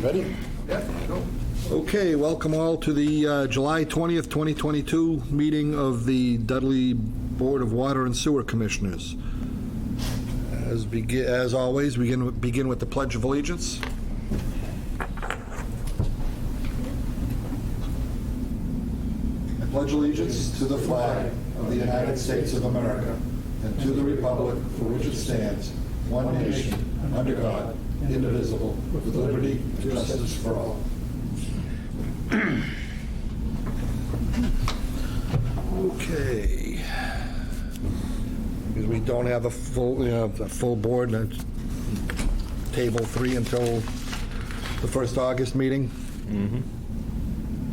Ready? Yeah, go. Okay, welcome all to the July 20th, 2022 meeting of the Dudley Board of Water and Sewer Commissioners. As always, we begin with the Pledge of Allegiance. I pledge allegiance to the flag of the United States of America and to the republic for which it stands, one nation, under God, indivisible, with liberty and justice for all. Okay. Because we don't have a full board, table 3 until the first August meeting. Mm-hmm.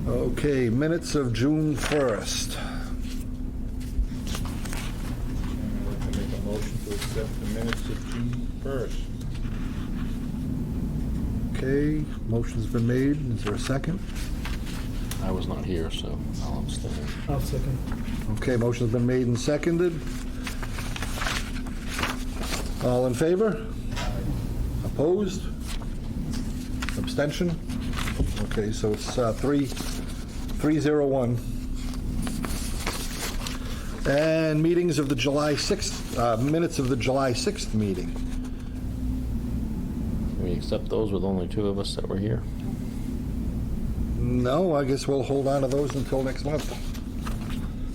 Okay, minutes of June 1st. I'd like to make a motion to accept the minutes of June 1st. Okay, motion's been made. Is there a second? I was not here, so I'll abstain. I'll second. Okay, motion's been made and seconded. All in favor? Opposed? Abstention? Okay, so it's 301. And meetings of the July 6th, minutes of the July 6th meeting. Can we accept those with only 2 of us that were here? No, I guess we'll hold on to those until next month,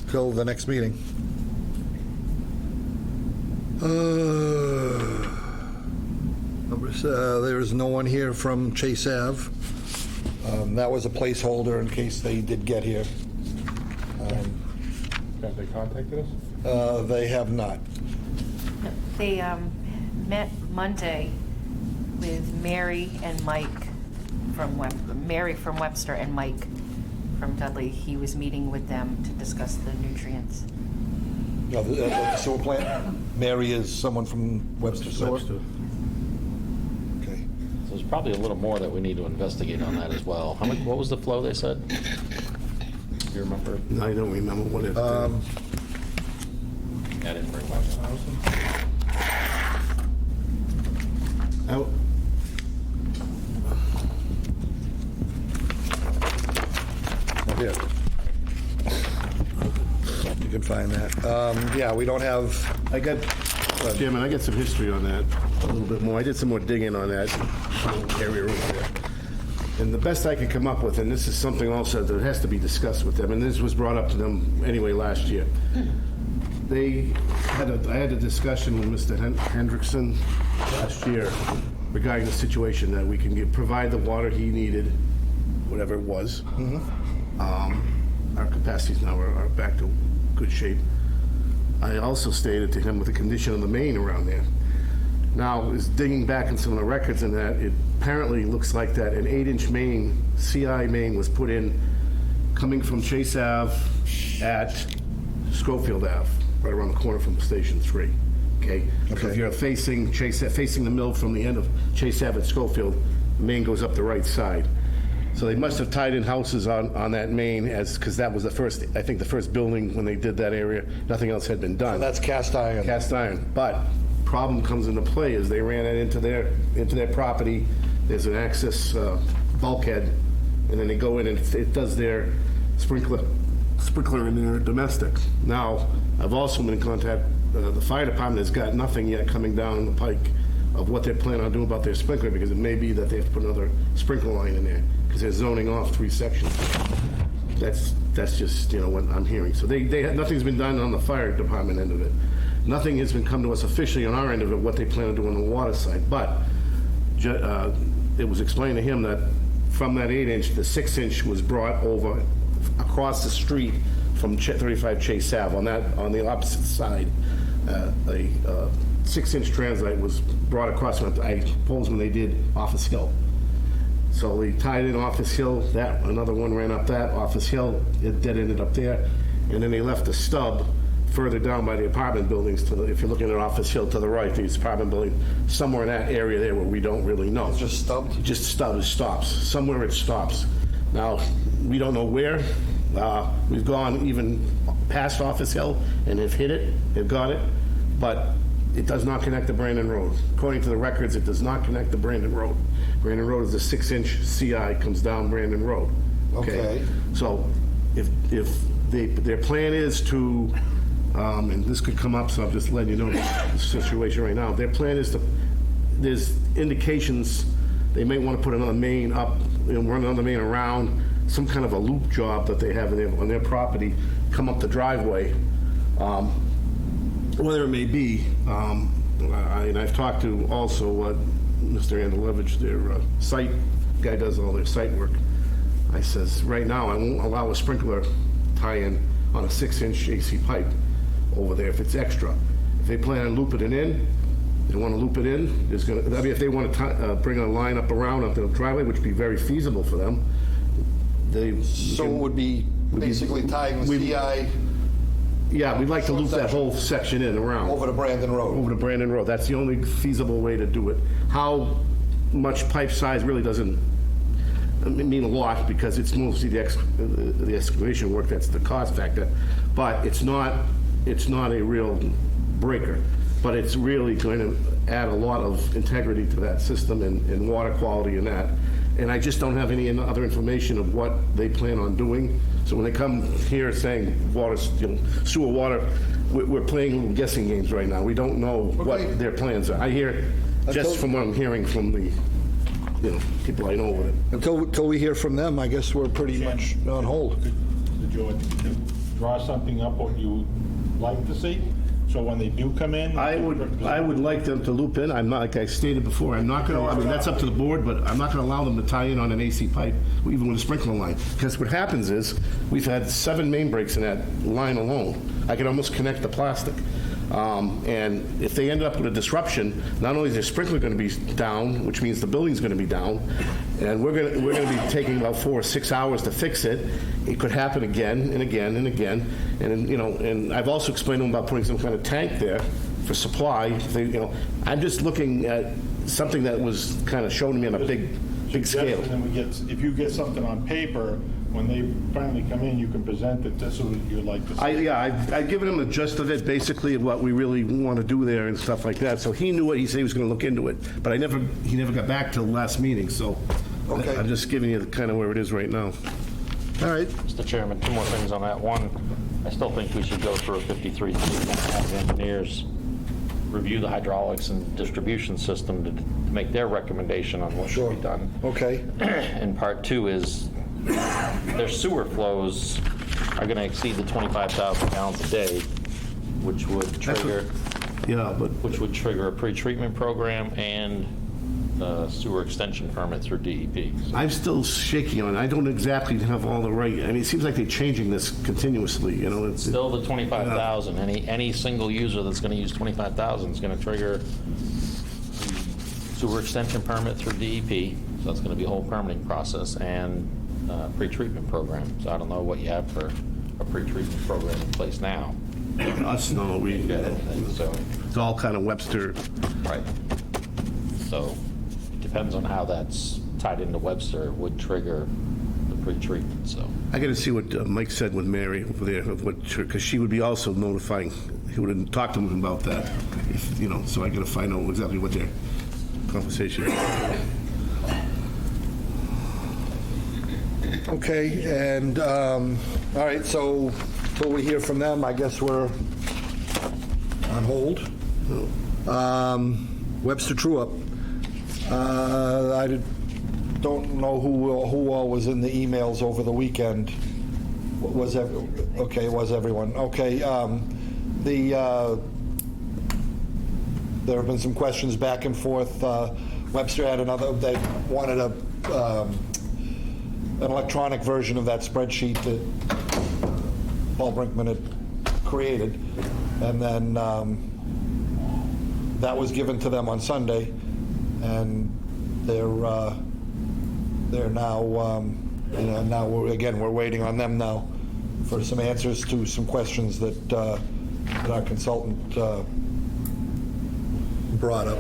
till the next meeting. There's no one here from Chase Ave. That was a placeholder in case they did get here. Have they contacted us? They have not. They met Monday with Mary and Mike Mary from Webster and Mike from Dudley. He was meeting with them to discuss the nutrients. The sewer plant? Mary is someone from Webster Sewer? Webster. Okay. So there's probably a little more that we need to investigate on that as well. How much? What was the flow they said? Do you remember? I don't remember what it. I didn't bring my Out. Yeah. You can find that. Yeah, we don't have... Chairman, I got some history on that, a little bit more. I did some more digging on that area over there. And the best I could come up with, and this is something also that has to be discussed with them, and this was brought up to them anyway last year. I had a discussion with Mr. Hendrickson last year regarding the situation that we can provide the water he needed, whatever it was. Our capacities now are back to good shape. I also stated to him with the condition of the main around there. Now, is digging back in some of the records in that, it apparently looks like that an 8-inch main, CI main, was put in coming from Chase Ave at Schofield Ave, right around the corner from Station 3. Okay? So if you're facing the mill from the end of Chase Ave at Schofield, the main goes up the right side. So they must have tied in houses on that main because that was the first building when they did that area. Nothing else had been done. So that's cast iron. Cast iron. But problem comes into play is they ran it into their property. There's an access bulkhead, and then they go in and it does their sprinkler in their domestic. Now, I've also been in contact. The fire department has got nothing yet coming down the pike of what they're planning on doing about their sprinkler, because it may be that they have to put another sprinkler line in there because they're zoning off 3 sections. That's just what I'm hearing. So nothing's been done on the fire department end of it. Nothing has been come to us officially on our end of it what they plan to do on the water side. But it was explained to him that from that 8-inch, the 6-inch was brought over across the street from 35 Chase Ave on the opposite side. A 6-inch translite was brought across, I suppose, when they did Office Hill. So they tied in Office Hill, another one ran up that, Office Hill, it dead ended up there, and then they left a stub further down by the apartment buildings, if you're looking at Office Hill to the right, the apartment building, somewhere in that area there where we don't really know. It's just stubbed? Just stubbed, it stops. Somewhere it stops. Now, we don't know where. We've gone even past Office Hill and have hit it, have got it, but it does not connect to Brandon Road. According to the records, it does not connect to Brandon Road. Brandon Road is a 6-inch CI, comes down Brandon Road. Okay. So if their plan is to, and this could come up, so I'm just letting you know the situation right now. Their plan is to, there's indications they may want to put another main up, run another main around, some kind of a loop job that they have on their property, come up the driveway. Whatever it may be, and I've talked to also Mr. Andalevich, their site guy does all their site work. I says, right now, I won't allow a sprinkler tie-in on a 6-inch AC pipe over there if it's extra. If they plan on looping it in, they want to loop it in, there's going to, I mean, if they want to bring a line up around up the driveway, which would be very feasible for them, they... So it would be basically tying the CI Yeah, we'd like to loop that whole section in around. over to Brandon Road. Over to Brandon Road. That's the only feasible way to do it. How much pipe size really doesn't mean a lot, because it's mostly the excavation work that's the cost factor. But it's not a real breaker. But it's really going to add a lot of integrity to that system and water quality and that. And I just don't have any other information of what they plan on doing. So when they come here saying water, sewer water, we're playing little guessing games right now. We don't know Okay. what their plans are. I hear, just from what I'm hearing from the, people I know with it. Until we hear from them, I guess we're pretty much on hold. George, could you draw something up what you would like to see? So when they do come in... I would like them to loop in. I'm not, like I stated before, I'm not going to, I mean, that's up to the board, but I'm not going to allow them to tie in on an AC pipe, even with a sprinkler line. Because what happens is, we've had 7 main breaks in that line alone. I could almost connect the plastic. And if they end up with a disruption, not only is their sprinkler going to be down, which means the building's going to be down, and we're going to be taking about 4 or 6 hours to fix it. It could happen again and again and again. And and I've also explained to them about putting some kind of tank there for supply. I'm just looking at something that was kind of shown to me on a big scale. And if you get something on paper, when they finally come in, you can present it. That's what you'd like to see. I've given him the gist of it, basically, of what we really want to do there and stuff like that. So he knew it. He said he was going to look into it. But he never got back till the last meeting. So Okay. I'm just giving you kind of where it is right now. All right. Mr. Chairman, 2 more things on that. One, I still think we should go through a 53 and have engineers review the hydraulics and distribution system to make their recommendation on what should be done. Okay. And part 2 is their sewer flows are going to exceed the 25,000 gallons a day, which would trigger a pre-treatment program and sewer extension permit through DEP. I'm still shaky on it. I don't exactly have all the right, I mean, it seems like they're changing this continuously, It's Still the 25,000. Any single user that's going to use 25,000 is going to trigger sewer extension permit through DEP. So that's going to be a whole permitting process and pre-treatment program. So I don't know what you have for a pre-treatment program in place now. Us, no, So, it's all kind of Webster. right. So it depends on how that's tied into Webster. It would trigger the pre-treatment. So I got to see what Mike said with Mary over there, because she would be also notifying. He would have talked to him about that, so I got to find out exactly what their conversation is. Okay, and, all right, so till we hear from them, I guess we're on hold. Webster True-Up. Don't know who all was in the emails over the weekend. Okay, it was everyone. Okay, there have been some questions back and forth. Webster had they wanted an electronic version of that spreadsheet that Paul Brinkman had created, and then that was given to them on Sunday, and they're now now we're waiting on them now for some answers to some questions that our consultant brought up.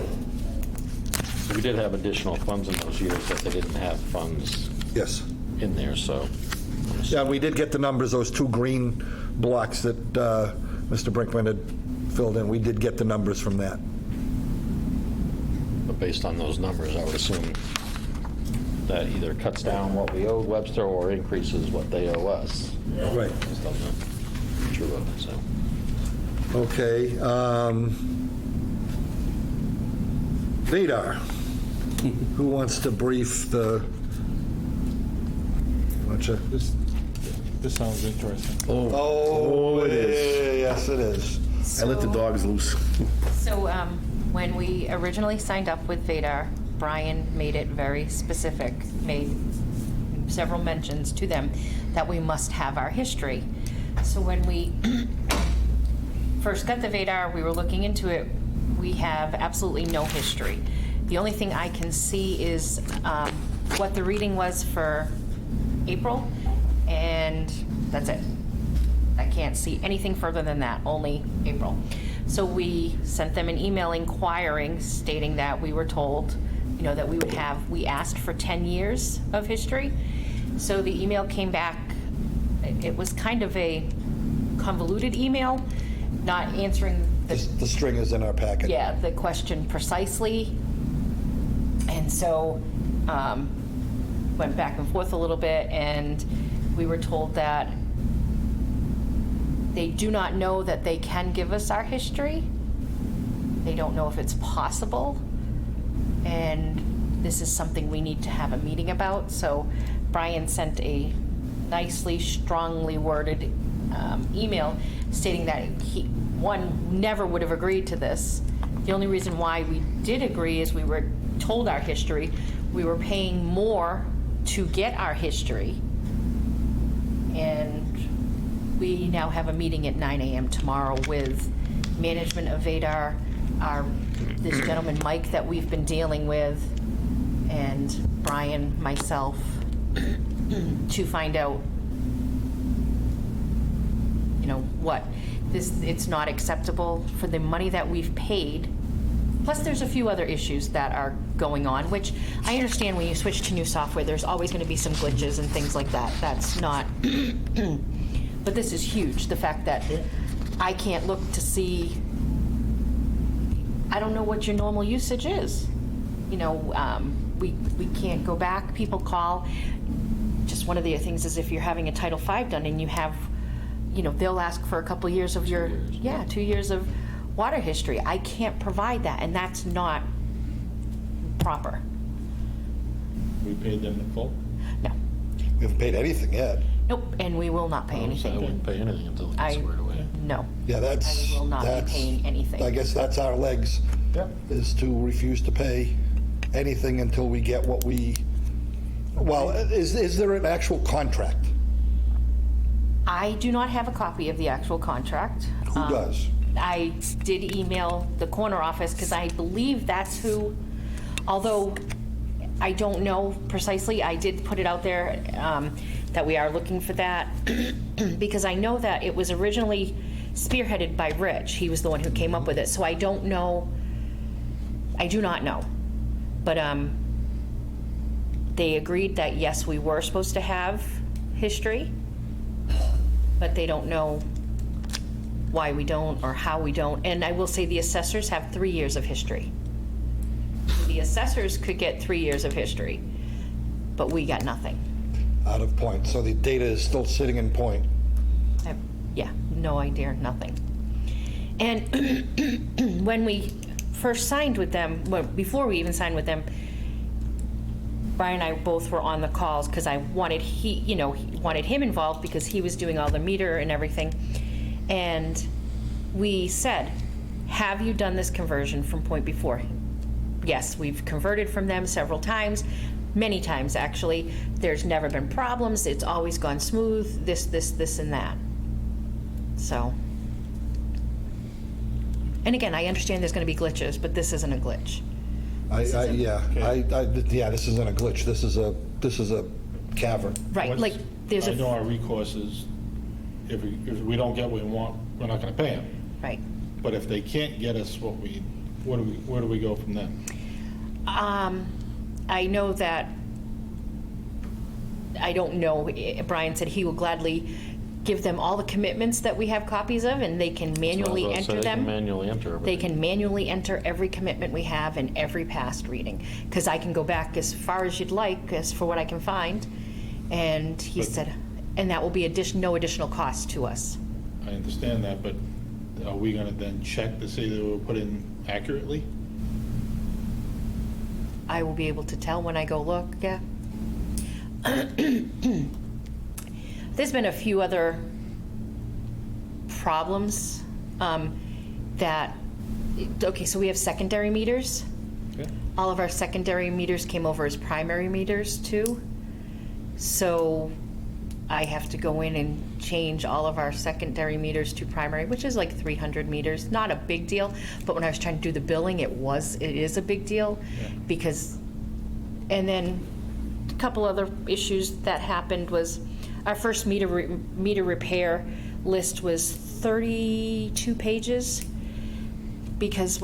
So we did have additional funds in those years that they didn't have funds Yes. in there, so. Yeah, we did get the numbers, those 2 green blocks that Mr. Brinkman had filled in. We did get the numbers from that. based on those numbers, I would assume that either cuts down what we owe Webster or increases what they owe us. Right. Based on the true of it, so. Okay. Vadar, who wants to brief the, This sounds interesting. oh, it is. Yes, it is. I let the dogs loose. So when we originally signed up with Vadar, Brian made it very specific, made several mentions to them that we must have our history. So when we first got the Vadar, we were looking into it. We have absolutely no history. The only thing I can see is what the reading was for April, and that's it. I can't see anything further than that, only April. So we sent them an email inquiring, stating that we were told, that we asked for 10 years of history. So the email came back, it was kind of a convoluted email, not answering The string is in our packet. the question precisely. And so went back and forth a little bit, and we were told that they do not know that they can give us our history. They don't know if it's possible. And this is something we need to have a meeting about. So Brian sent a nicely, strongly worded email stating that he, never would have agreed to this. The only reason why we did agree is we were told our history. We were paying more to get our history. And we now have a meeting at 9 a.m. tomorrow with management of Vadar, this gentleman Mike that we've been dealing with, and Brian, myself, to find out, what. It's not acceptable for the money that we've paid. Plus, there's a few other issues that are going on, which I understand when you switch to new software, there's always going to be some glitches and things like that. That's not, but this is huge. The fact that I can't look to see, I don't know what your normal usage is. We can't go back. People call. Just one of the things is if you're having a Title V done and you have, they'll ask for a couple years of your, 2 years of water history. I can't provide that, and that's not proper. We paid them in full? No. We haven't paid anything yet. Nope, and we will not pay So I anything. wouldn't pay anything until it gets squared away. No. Yeah, that's. I will not be paying anything. I guess that's our legs, Yep. is to refuse to pay anything until we get what we, well, is there an actual contract? I do not have a copy of the actual contract. Who does? I did email the corner office because I believe that's who, although I don't know precisely, I did put it out there that we are looking for that because I know that it was originally spearheaded by Rich. He was the one who came up with it. So I don't know, I do not know. But they agreed that yes, we were supposed to have history, but they don't know why we don't or how we don't. And I will say the assessors have 3 years of history. The assessors could get 3 years of history, but we got nothing. Out of point, so the data is still sitting in point. Yeah, no idea, nothing. And when we first signed with them, well, before we even signed with them, Brian and I both were on the calls because I wanted wanted him involved because he was doing all the meter and everything. And we said, have you done this conversion from point before? Yes, we've converted from them several times, many times actually. There's never been problems. It's always gone smooth, this, and that. So. And again, I understand there's going to be glitches, but this isn't a glitch. This isn't a glitch. This is a cavern. Right, What's- like there's I know a, our recourse is, if we don't get what we want, we're not gonna pay them. right. But if they can't get us where do we go from then? I know that, I don't know, Brian said he will gladly give them all the commitments that we have copies of, and they can manually So I was enter gonna say, they can them. manually enter They everything. can manually enter every commitment we have and every past reading, because I can go back as far as you'd like, as for what I can find. And he said, and that will be no additional cost to us. I understand that, but are we gonna then check to see that they were put in accurately? I will be able to tell when I go look, yeah. There's been a few other problems okay, so we have secondary meters. Okay. All of our secondary meters came over as primary meters too. So I have to go in and change all of our secondary meters to primary, which is like 300 meters. Not a big deal, but when I was trying to do the billing, it is a big deal because, and then a couple other issues that happened was our first meter repair list was 32 pages because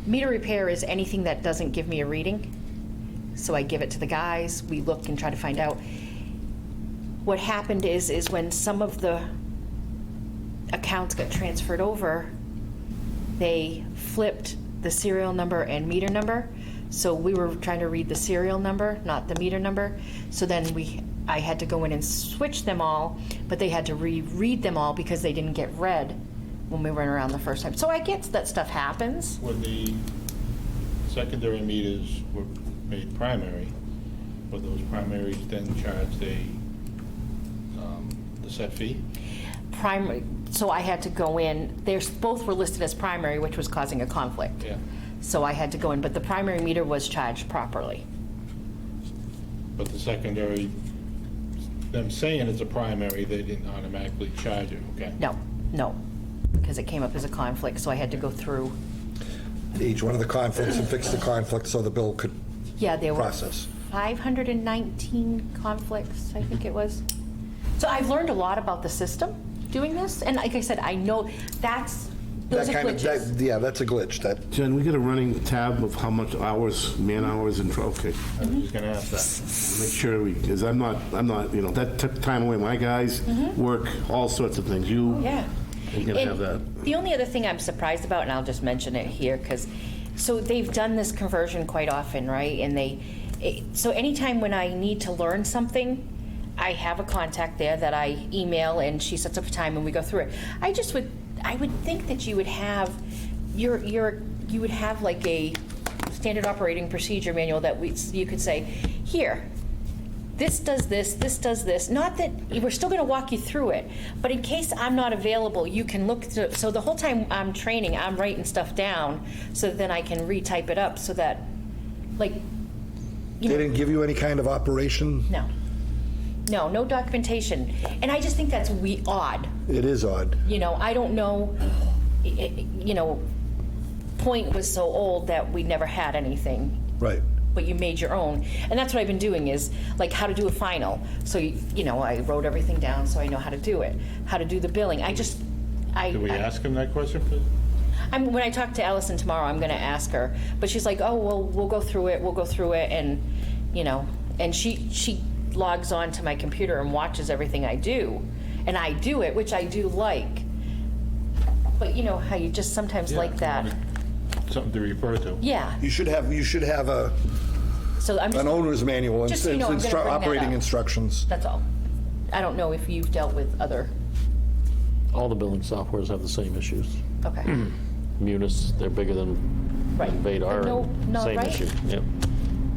meter repair is anything that doesn't give me a reading. So I give it to the guys, we look and try to find out. What happened is when some of the accounts got transferred over, they flipped the serial number and meter number. So we were trying to read the serial number, not the meter number. So then I had to go in and switch them all, but they had to reread them all because they didn't get read when we went around the first time. So I get that stuff happens. When the secondary meters were made primary, were those primaries then charged the set fee? Primary, so I had to go in, both were listed as primary, which was causing a conflict. Yeah. So I had to go in, but the primary meter was charged properly. But the secondary, them saying it's a primary, they didn't automatically charge it, okay? No, because it came up as a conflict, so I had to go through. Each one of the conflicts and fix the conflict so the bill could Yeah, there were process. 519 conflicts, I think it was. So I've learned a lot about the system doing this, and like I said, I know those are glitches. Yeah, that's a glitch. Jen, we get a running tab of how much hours, man hours, and, okay. I was just gonna ask that. Make sure because I'm not, that took time away. My guys work all sorts of things. Yeah. You're gonna And have that. the only other thing I'm surprised about, and I'll just mention it here, so they've done this conversion quite often, right? And so anytime when I need to learn something, I have a contact there that I email, and she sets up a time and we go through it. I would think that you would have you would have like a standard operating procedure manual that you could say, here, this does this, this does this. Not that we're still going to walk you through it, but in case I'm not available, you can look through. So the whole time I'm training, I'm writing stuff down so that then I can retype it up so that, like, They didn't give you any kind of operation? No documentation. And I just think that's odd. It is odd. I don't know, Point was so old that we never had anything. Right. But you made your own. And that's what I've been doing is, like, how to do a final. So, I wrote everything down so I know how to do it. How to do the billing. Did we ask him that question? When I talk to Allison tomorrow, I'm going to ask her. But she's like, oh, well, we'll go through it. And, and she logs on to my computer and watches everything I do. And I do it, which I do like. But how you just sometimes Yeah, like that. Something to refer to. Yeah. You should have So I'm just, an owner's manual and Just so you know, I'm gonna bring that operating up. instructions. that's all. I don't know if you've dealt with other, All the billing softwares have the same issues. okay. Munis, they're bigger than Right. Vadar, No, same right? issue. Yep.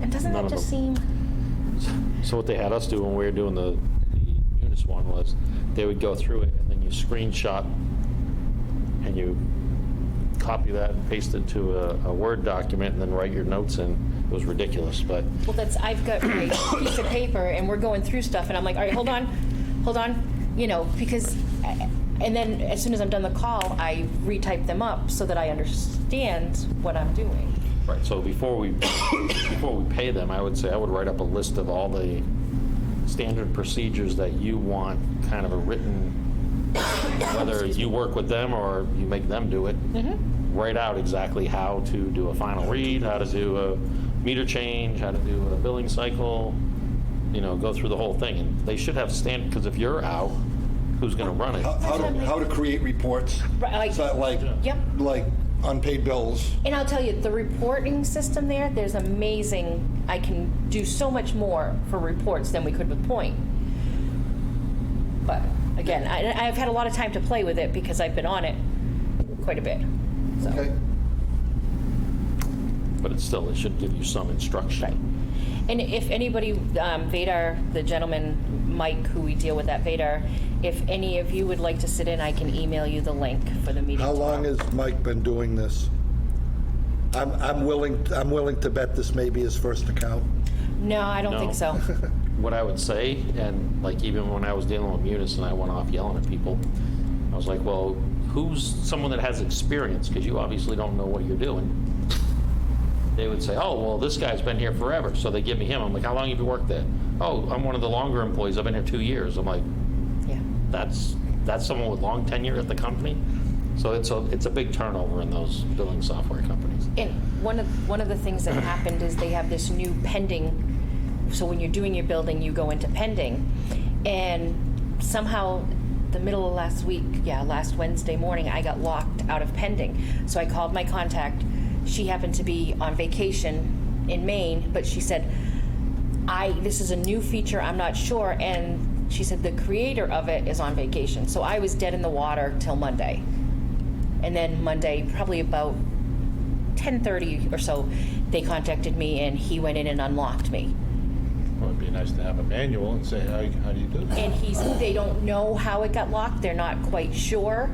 And doesn't None that of just seem, So what they had us do when we were doing the Munis one was they would go through it and then you screenshot and you copy that and paste it to a Word document and then write your notes in. It was ridiculous, but well, I've got my piece of paper and we're going through stuff and I'm like, all right, hold on, because, and then as soon as I'm done the call, I retype them up so that I understand what I'm doing. right. So before we pay them, I would say I would write up a list of all the standard procedures that you want, kind of a written, whether you work with them or you make them do it. Write out exactly how to do a final read, how to do a meter change, how to do a billing cycle, go through the whole thing. And they should have because if you're out, who's going to run it? How to create reports. Right, So Yep. like unpaid bills. And I'll tell you, the reporting system there's amazing. I can do so much more for reports than we could with Point. But again, I've had a lot of time to play with it because I've been on it quite a bit. So. Okay. But it should give you some instruction. Right. And if anybody, Vadar, the gentleman, Mike, who we deal with at Vadar, if any of you would like to sit in, I can email you the link for the meeting How tomorrow. long has Mike been doing this? I'm willing to bet this may be his first account. No, I don't think so. What I would say, and like even when I was dealing with Munis and I went off yelling at people, I was like, well, who's someone that has experience? Because you obviously don't know what you're doing. They would say, oh, well, this guy's been here forever. So they give me him. I'm like, how long have you worked there? Oh, I'm one of the longer employees. I've been here 2 years. I'm like, Yeah. that's someone with long tenure at the company. So it's a big turnover in those billing software companies. And one of the things that happened is they have this new pending. So when you're doing your building, you go into pending, and somehow the middle of last Wednesday morning, I got locked out of pending. So I called my contact. She happened to be on vacation in Maine, but she said, this is a new feature, I'm not sure. And she said the creator of it is on vacation. So I was dead in the water till Monday. And then Monday, probably about 10:30 or so, they contacted me and he went in and unlocked me. Well, it'd be nice to have a manual and say, how do you do that? And they don't know how it got locked. They're not quite sure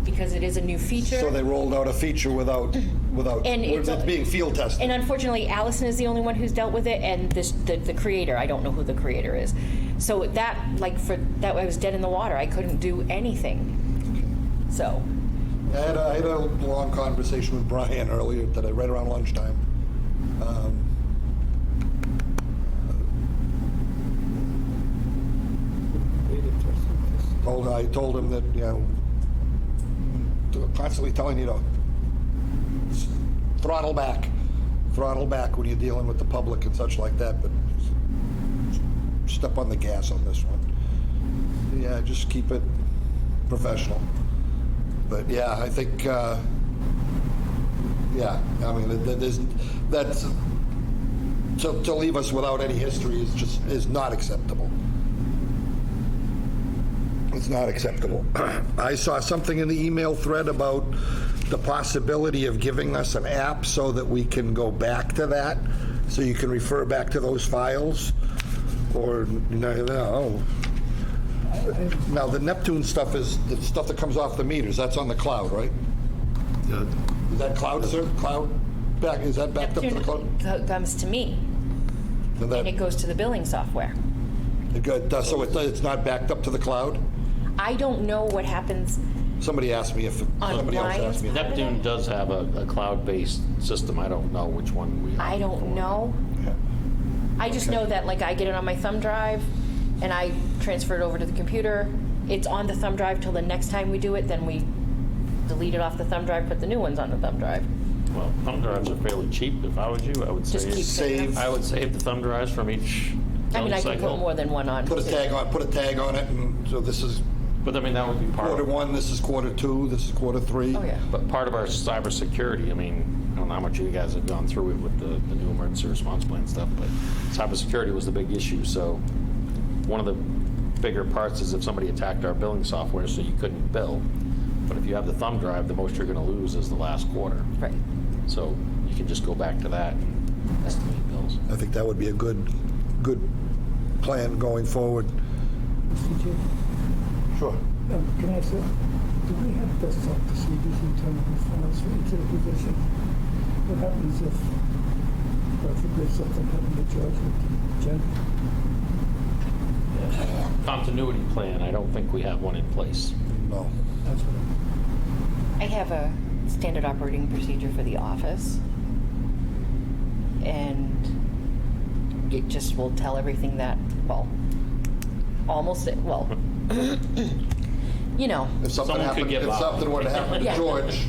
because it is a new feature. So they rolled out a feature without And it's being field tested. And unfortunately, Allison is the only one who's dealt with it, and the creator, I don't know who the creator is. So that I was dead in the water. I couldn't do anything. So. I had a long conversation with Brian earlier today, right around lunchtime. I told him that, constantly telling you to throttle back when you're dealing with the public and such like that, but step on the gas on this one. Yeah, just keep it professional. But yeah, I think, that's, to leave us without any history is not acceptable. It's not acceptable. I saw something in the email thread about the possibility of giving us an app so that we can go back to that, so you can refer back to those files, or, no. Now, the Neptune stuff is the stuff that comes off the meters. That's on the cloud, right? Yeah. Is that cloud, sir? Cloud back? Is that backed up to the cloud? Neptune comes to me, And and it goes to the billing software. So it's not backed up to the cloud? I don't know what happens. Somebody asked me if somebody else asked me. Neptune does have a cloud-based system. I don't know which one we have. I don't know. Yeah. I just know that I get it on my thumb drive, and I transfer it over to the computer. It's on the thumb drive till the next time we do it. Then we delete it off the thumb drive, put the new ones on the thumb drive. Well, thumb drives are fairly cheap. If I was you, I would Just keep Save. I would save the thumb drives from each I mean, billing I can cycle. put more than one on. Put a tag on it, and so this is But I mean, that would be part quarter of one, this is quarter two, this is quarter three. Oh, yeah. But part of our cybersecurity, I mean, I don't know how much you guys have gone through it with the new emergency response plan stuff, but cybersecurity was the big issue. So one of the bigger parts is if somebody attacked our billing software so you couldn't bill. But if you have the thumb drive, the most you're going to lose is the last quarter. Right. So you can just go back to that and estimate bills. I think that would be a good plan going forward. Mr. Chair, Sure. can I ask, do we have desktop procedures in terms of files for each of the position? What happens if, God forbid, something happened to George with Jen? Continuity plan, I don't think we have one in place. No. That's what I have a standard operating procedure for the office, and it just will tell everything that, almost, If something Someone could happened, get if by. something were to happen to Yeah. George,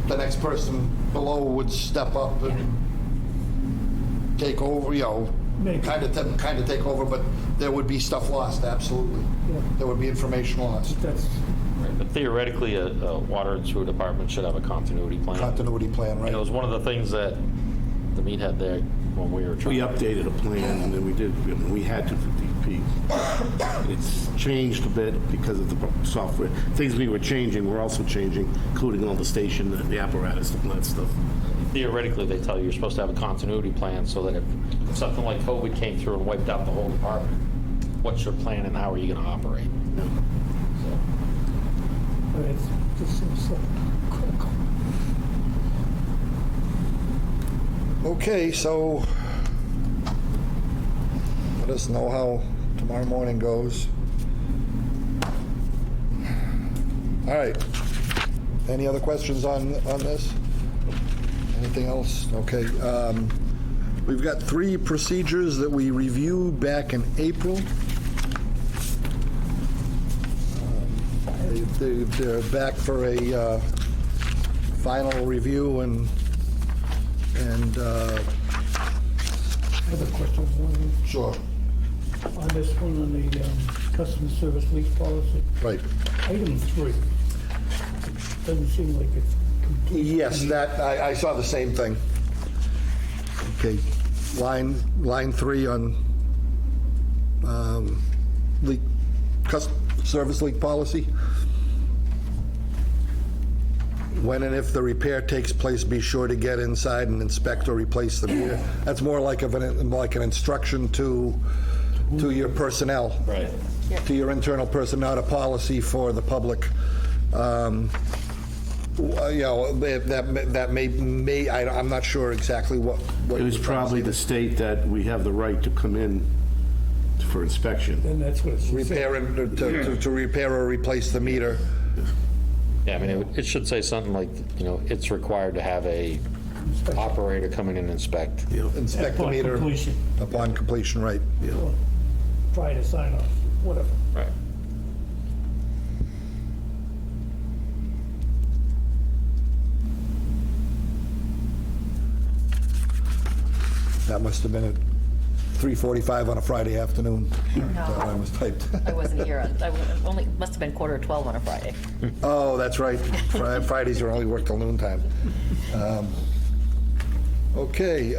the next person below would step up and take over, Maybe. kind of take over, but there would be stuff lost, absolutely. Yeah. There would be information lost. That's, But theoretically, a water and sewer department should have a continuity plan. Continuity plan, right? It was one of the things that the meat had there when we were trying. We updated a plan, and then we had to for DP. It's changed a bit because of the software. Things we were changing, we're also changing, including all the station, the apparatus, and that stuff. Theoretically, they tell you you're supposed to have a continuity plan so that if something like COVID came through and wiped out the whole department, what's your plan and how are you going to operate? but it's just seems so critical. Okay, so let us know how tomorrow morning goes. All right. Any other questions on this? Anything else? Okay. We've got 3 procedures that we reviewed back in April. They're back for a final review and I have a question for you. sure, On this one, on the customer service lease policy, right. item 3, doesn't seem like it's complete. Yes, that, I saw the same thing. Okay, line 3 on leak, service leak policy. When and if the repair takes place, be sure to get inside and inspect or replace the meter. That's more like an instruction to your personnel. Right. To your internal personnel, not a policy for the public. You know, that may, I'm not sure exactly what. It was probably to state that we have the right to come in for inspection. Then that's what it should say. Repair and, to repair or replace the meter. Yeah, I mean, it should say something like, you know, it's required to have a operator come in and inspect. Inspect the Upon meter. completion. Upon completion, right. Or prior to sign off, whatever. Right. That must have been at 3:45 on a Friday afternoon. That line was typed. I wasn't here. Only must have been 11:45 on a Friday. Oh, that's right. Fridays are only work till noontime. Okay.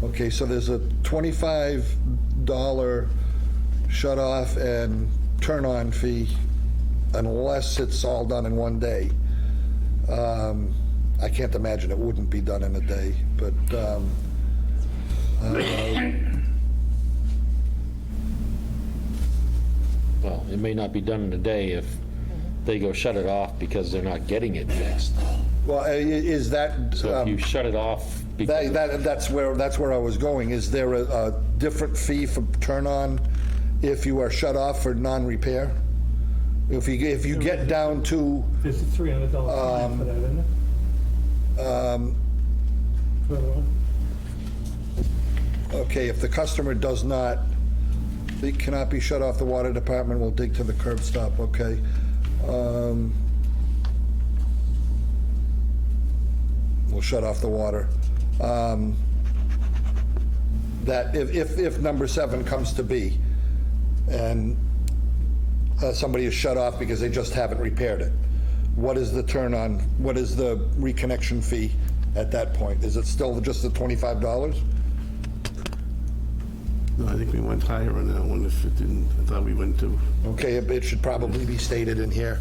Okay, so there's a $25 shut-off and turn-on fee unless it's all done in one day. I can't imagine it wouldn't be done in a day, but Well, it may not be done in a day if they go shut it off because they're not getting it fixed. well, is that? So if you shut it off because, That's where I was going. Is there a different fee for turn-on if you are shut off for non-repair? If you get down to, There's a $300 fine for that, isn't there? Further on. okay, if the customer does not, they cannot be shut off, the water department will dig to the curb stop, okay. We'll shut off the water. That if number 7 comes to be, and somebody is shut off because they just haven't repaired it, what is the turn-on, what is the reconnection fee at that point? Is it still just the $25? No, I think we went higher on that one. If it didn't, I thought we went to. Okay, it should probably be stated in here.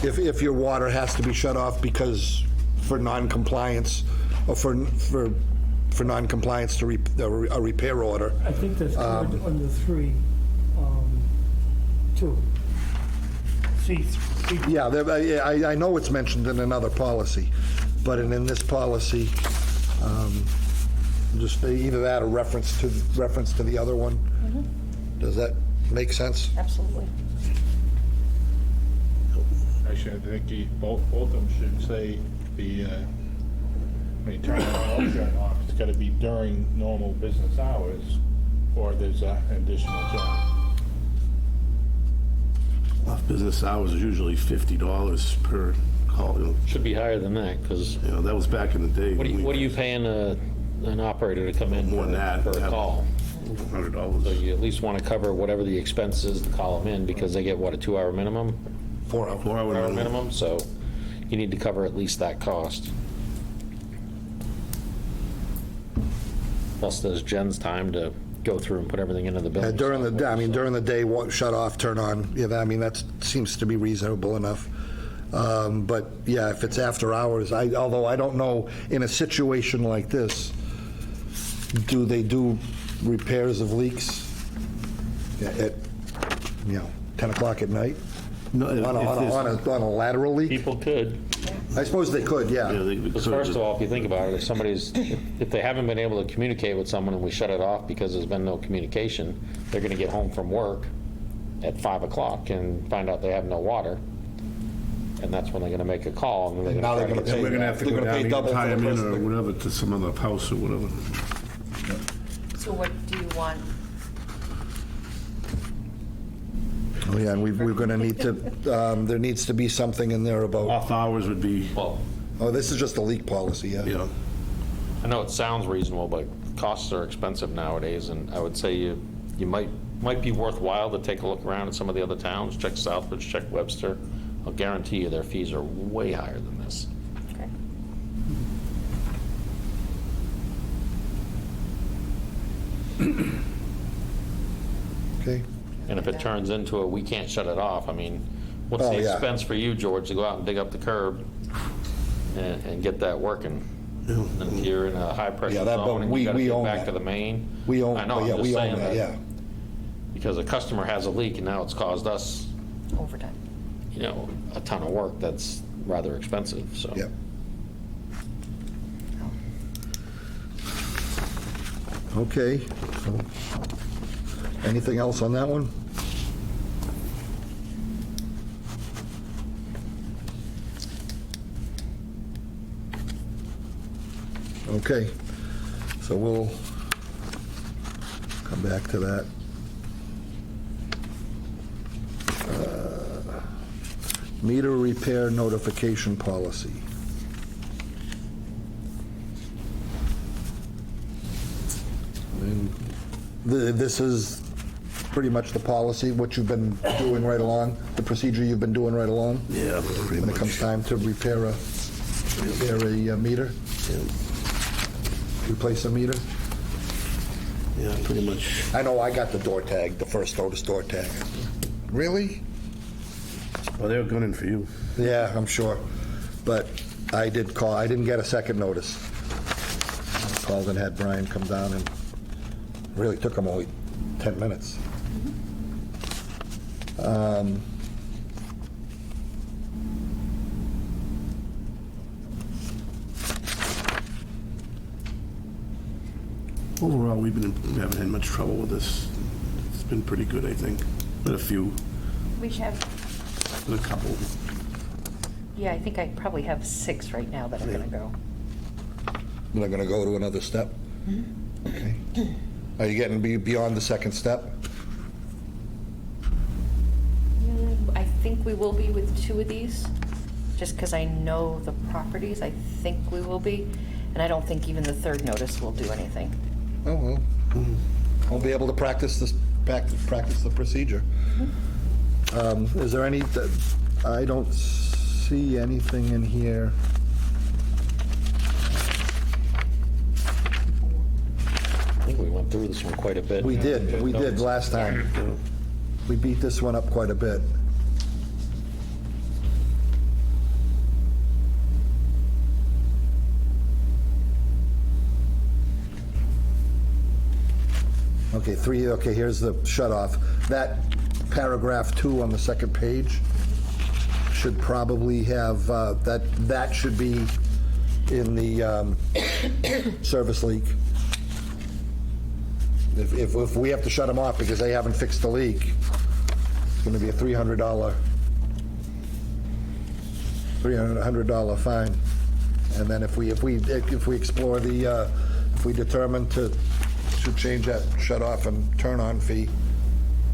If your water has to be shut off because for non-compliance, or for non-compliance to a repair order. I think that's under 3, 2. C. Yeah, I know it's mentioned in another policy, but in this policy, just either that or reference to the other one. Does that make sense? Absolutely. Actually, I think both of them should say when you turn it on or turn off, it's got to be during normal business hours, or there's an additional charge. I'll Business hours is usually $50 per call, Should be higher than that, because that was back in the day. what are you paying an operator to come in More than that. for a call? So $100. you at least want to cover whatever the expense is to call them in, because they get, what, a 2-hour minimum? 4 hour 4-hour minimum, so you need to cover at least that cost. Plus, there's Jen's time to go through and put everything into the building. During the day, during the day, shut off, turn on, that seems to be reasonable enough. But yeah, if it's after hours, although I don't know, in a situation like this, do they do repairs of leaks at 10 o'clock at night? No, On a lateral leak? People could. I suppose they could, yeah. Because first of all, if you think about it, if they haven't been able to communicate with someone and we shut it off because there's been no communication, they're going to get home from work at 5 o'clock and find out they have no water. And that's when they're going to make a call. And then Now they're gonna pay- We're going to have to They're go gonna down pay and double tie for the them in first or thing. whatever to some other house or whatever. So what do you want? Oh, yeah, and we're going to need to, there needs to be something in there about, Off hours would be, Well, this is just a leak policy, yeah. I know it sounds reasonable, but costs are expensive nowadays, and I would say you might be worthwhile to take a look around at some of the other towns. Check Southbridge, check Webster. I'll guarantee you their fees are way higher than this. Okay. Okay. And if it turns into we can't shut it off, what's Oh, the yeah. expense for you, George, to go out and dig up the curb and get that working? And if you're in a high-pressure Yeah, but zone and we you gotta get own back that. to the main. We own, I know, I'm yeah, just we own saying that, yeah. Because a customer has a leak and now it's caused us, Overtime. a ton of work that's rather expensive, so. Yep. Okay. So, anything else on that one? Okay, so we'll come back to that. Meter repair notification policy. This is pretty much the policy, what you've been doing right along, the procedure you've been doing right along? yeah, pretty When it much. comes time to repair a meter? Replace a meter? Yeah, pretty much. I know I got the door tag, the first notice door tag. Really? Well, they were gunning for you. Yeah, I'm sure. But I did call, I didn't get a second notice. I called and had Brian come down, and really took him only 10 minutes. Overall, we haven't had much trouble with this. It's been pretty good, I think. But a few, We have, a couple. yeah, I think I probably have 6 right now that are going to go. They're gonna go to another step? Okay. Are you getting beyond the second step? I think we will be with 2 of these, just because I know the properties. I think we will be, and I don't think even the 3rd notice will do anything. Oh, well. I'll be able to practice the procedure. Is there any, I don't see anything in here. I think we went through this one quite a bit. We did last time. We beat this one up quite a bit. Okay, here's the shut off. That paragraph 2 on the second page should probably have, that should be in the service leak. If we have to shut them off because they haven't fixed the leak, it's going to be a $300 fine. And then if we explore the, if we determine to change that shut off and turn on fee,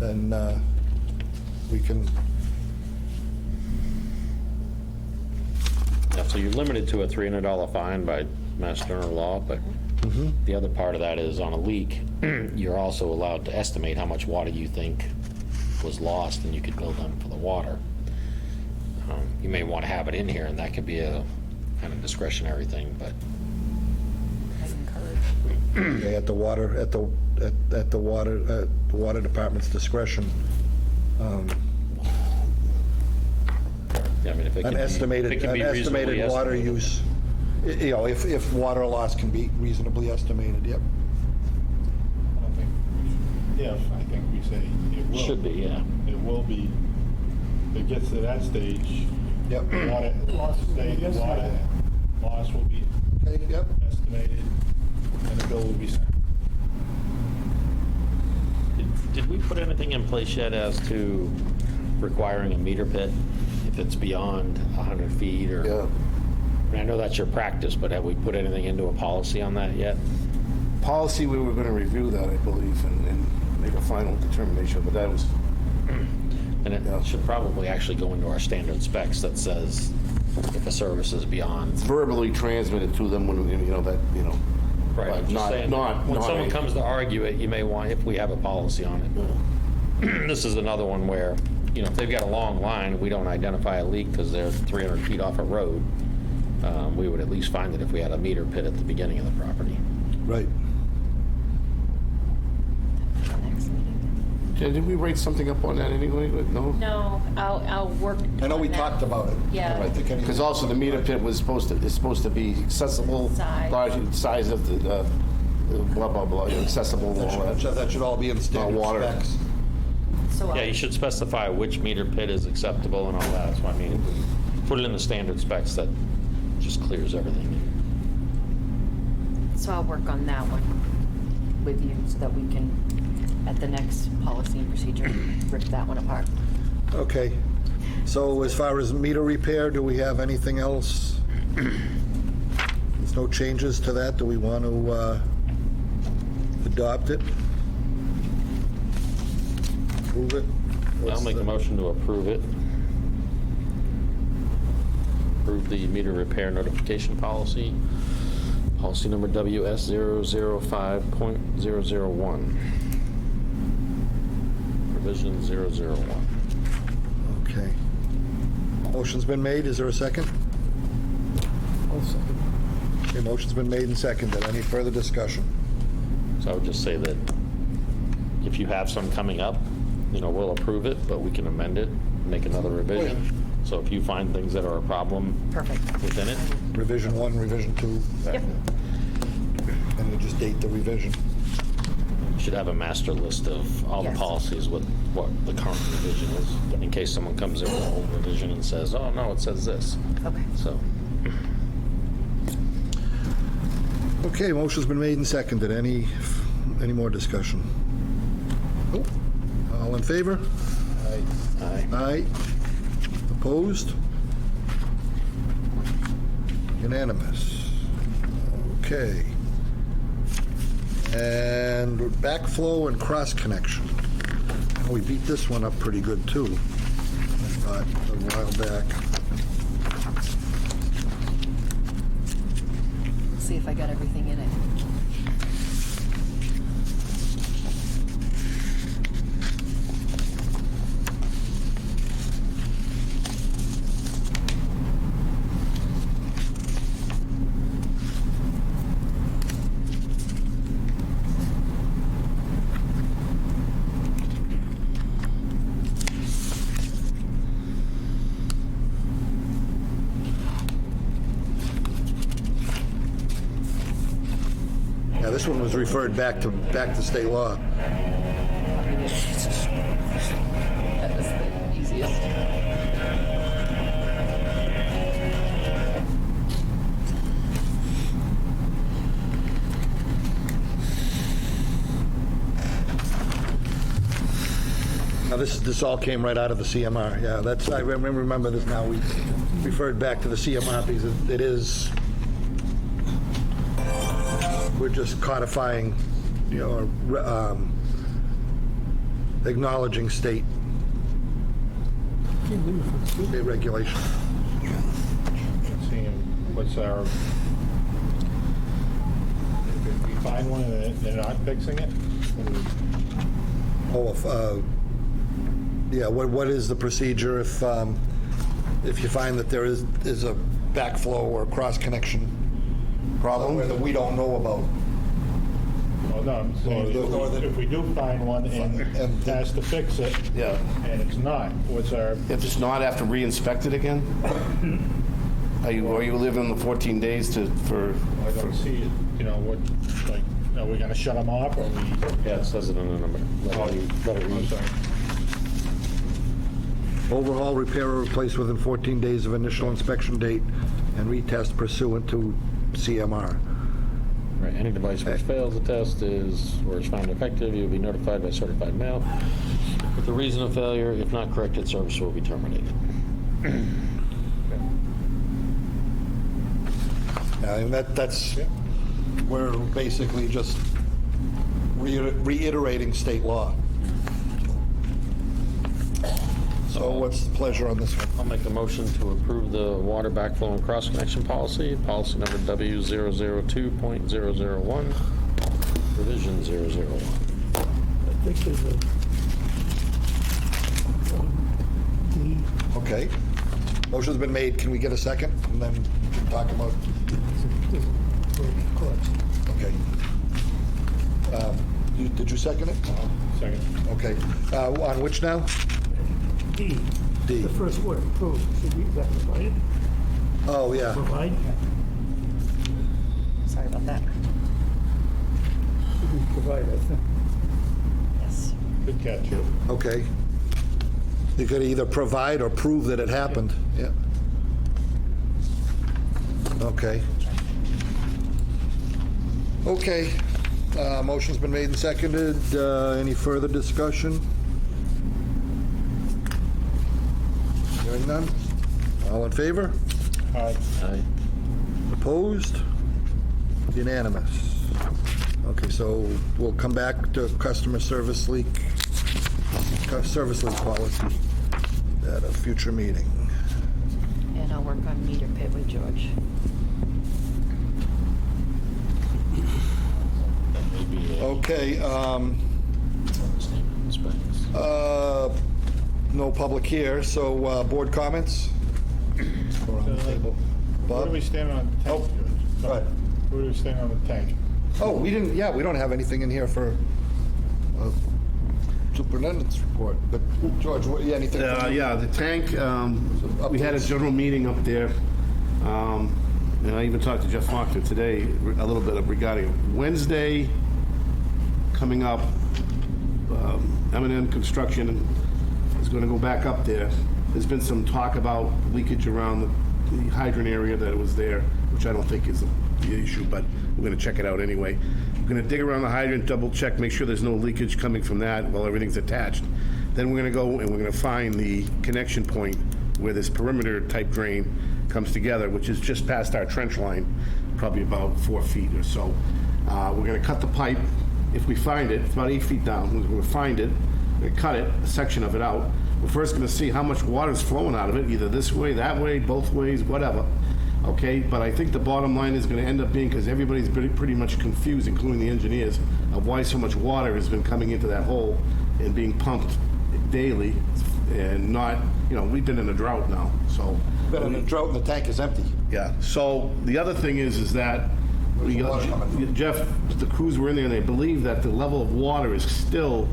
then we can Yeah, so you're limited to a $300 fine by Mass General law, but the other part of that is on a leak, you're also allowed to estimate how much water you think was lost, and you could bill them for the water. You may want to have it in here, and that could be a kind of discretionary thing, but I encourage. Okay, at the water department's discretion. yeah, I mean, if it An can be, estimated, if it can an be reasonably estimated water estimated. use, you know, if water loss can be reasonably estimated, yep. I don't think we should. Yes, I think we say it will. Should be, yeah. It will be, if it gets to that stage, Yep. water loss will be Okay, yep. estimated, and the bill will be sent. Did we put anything in place yet as to requiring a meter pit if it's beyond 100 feet or? Yeah. I mean, I know that's your practice, but have we put anything into a policy on that yet? Policy, we were gonna review that, I believe, and make a final determination, but that was, And it Yeah. should probably actually go into our standard specs that says if a service is beyond. verbally transmitted to them when, you know, that, you know. Right, but I'm just not- saying, not- when not someone a- comes to argue it, you may want, if we have a policy on it. This is another one where, you know, if they've got a long line, we don't identify a leak because they're 300 feet off a road, we would at least find it if we had a meter pit at the beginning of the property. Right. Next meeting. Did we write something up on that anyway? No? No, I'll work. I know we on that. talked about it. Yeah. I think anything- Because also the meter pit was is supposed to be accessible, Size. large size of the, blah, blah, blah, accessible, and all that. That should all be in the standard water. specs. So Yeah, you should specify which meter pit is acceptable and all that, so I mean, if we put it in the standard specs, that just clears everything. So I'll work on that one with you so that we can, at the next policy and procedure, rip that one apart. Okay. So as far as meter repair, do we have anything else? There's no changes to that? Do we want to adopt it? Approve it? I'll What's make a the- motion to approve it. Approve the meter repair notification policy, policy number WS005.001. Provision 001. Okay. Motion's been made. Is there a second? I'll second. Okay, motion's been made and seconded. Any further discussion? So I would just say that if you have some coming up, you know, we'll approve it, but we can amend it, make another revision. So if you find things that are a problem Perfect. within it, Revision 1, revision 2, Yep. and we just date the revision. you should have a master list of all the Yes. policies with what the current revision is, in case someone comes in with an old revision and says, oh, no, it says this. Okay. So, Okay, motion's been made and seconded. Any more discussion? Nope. All in favor? aye. Aye. Opposed? Unanimous. Okay. And backflow and cross connection. We beat this one up pretty good too, I thought, a while back. See if I got everything in it. Yeah, this one was referred back to state law. That was the easiest. Now, this all came right out of the CMR, yeah, I remember this now, we referred back to the CMR because it is, we're just codifying, you know, acknowledging state Can't believe it's good. regulation. Seeing what's our, if we find one and they're not fixing it? Yeah, what is the procedure if you find that there is a backflow or cross-connection problem that we don't know about? Well, no, I'm saying if we do find one and has to fix it, Yeah. and it's not, what's our, If it's not, have to re-inspect it again? Are you living the 14 days for? I don't see it, you know, what, like, are we gonna shut them off, or we? Yeah, it says it in the number. Let it I'm read. sorry. Overhaul, repair, or replace within 14 days of initial inspection date and retest pursuant to CMR. Right, any device which fails the test or is found defective, you'll be notified by certified mail with the reason of failure. If not corrected, service will be terminated. And that's, we're basically just reiterating state law. So what's the pleasure on this one? I'll make a motion to approve the water backflow and cross-connection policy number W002.001, revision 001. I think there's a, Okay. Motion's been made. Can we get a second? And then we can talk about, okay. Did you second it? Second. Okay. On which now? D. D. The first word, approve, should be that provided? Oh, yeah. Provide, Sorry about that. should be provided, I think. Yes. Good catch. Okay. You could either provide or prove that it happened. Yeah. Okay. Okay. Motion's been made and seconded. Any further discussion? Hearing none? All in favor? Aye. Opposed? Unanimous. Okay, so we'll come back to service leak policy at a future meeting. And I'll work on meter pit with George. Okay, no public here, so board comments? Or on the table? Where do we Bob? stand on the tank, George? Go ahead. Where do we stand on the tank? Oh, we don't have anything in here for superintendent's report, but George, anything? Yeah, the tank, we had a general meeting up there, and I even talked to Jeff Faulkner today a little bit regarding Wednesday coming up. M&M Construction is going to go back up there. There's been some talk about leakage around the hydrant area that was there, which I don't think is the issue, but we're going to check it out anyway. We're going to dig around the hydrant, double check, make sure there's no leakage coming from that while everything's attached. Then we're going to go and we're going to find the connection point where this perimeter type drain comes together, which is just past our trench line, probably about 4 feet or so. We're going to cut the pipe. If we find it, it's about 8 feet down. We're going to find it, we're going to cut it, a section of it out. We're first going to see how much water is flowing out of it, either this way, that way, both ways, whatever. Okay, but I think the bottom line is going to end up being, because everybody's pretty much confused, including the engineers, of why so much water has been coming into that hole and being pumped daily, and not, we've been in a drought now, so. Been in a drought and the tank is empty. Yeah, so the other thing is that Where's the water coming from? Jeff, the crews were in there and they believe that the level of water is still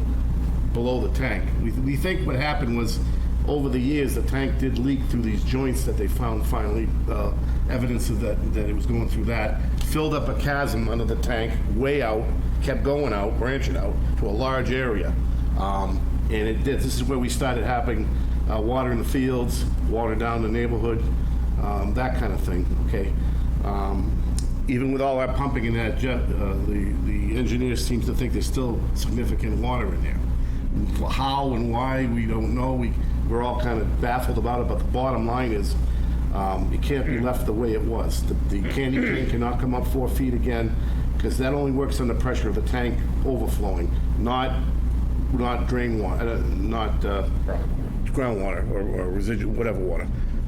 below the tank. We think what happened was, over the years, the tank did leak through these joints that they found finally, evidence of that it was going through that, filled up a chasm under the tank, way out, kept going out, branching out to a large area. And it did. This is where we started having water in the fields, water down the neighborhood, that kind of thing, okay? Even with all our pumping in that jet, the engineers seem to think there's still significant water in there. How and why, we don't know. We're all kind of baffled about it, but the bottom line is it can't be left the way it was. The candy cane cannot come up 4 feet again, because that only works under pressure of the tank overflowing, not drain water, not groundwater or residual, whatever water.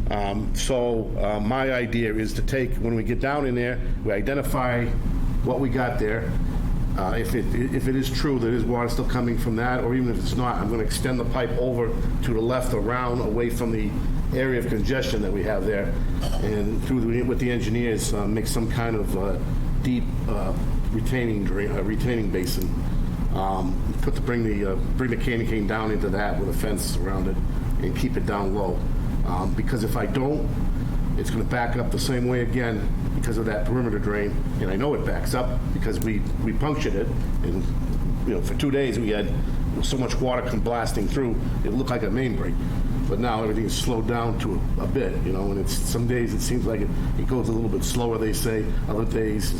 My idea is to take, when we get down in there, we identify what we got there. If it is true that there's water still coming from that, or even if it's not, I'm going to extend the pipe over to the left, around, away from the area of congestion that we have there, and with the engineers, make some kind of deep retaining basin. Bring the candy cane down into that with a fence around it and keep it down low. Because if I don't, it's going to back up the same way again because of that perimeter drain. And I know it backs up because we punctured it, and for 2 days we had so much water come blasting through, it looked like a main break. But now everything is slowed down to a bit, and it's some days it seems like it goes a little bit slower, they say, other days,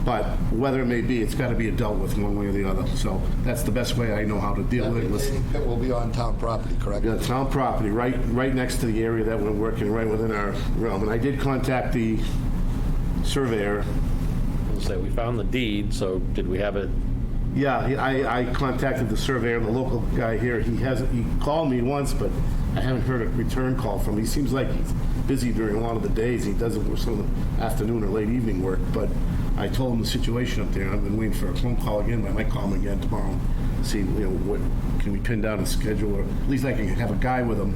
But whether it may be, it's got to be dealt with one way or the other. So that's the best way I know how to deal with it. Retaining pit will be on town property, correct? Yeah, town property, right next to the area that we're working, right within our realm. And I did contact the surveyor. So we found the deed, so did we have it? Yeah, I contacted the surveyor, the local guy here. He called me once, but I haven't heard a return call from him. He seems like he's busy during a lot of the days. He does it for some of the afternoon or late evening work, but I told him the situation up there. I've been waiting for a phone call again. I might call him again tomorrow, see what can we pin down a schedule, or at least I can have a guy with him,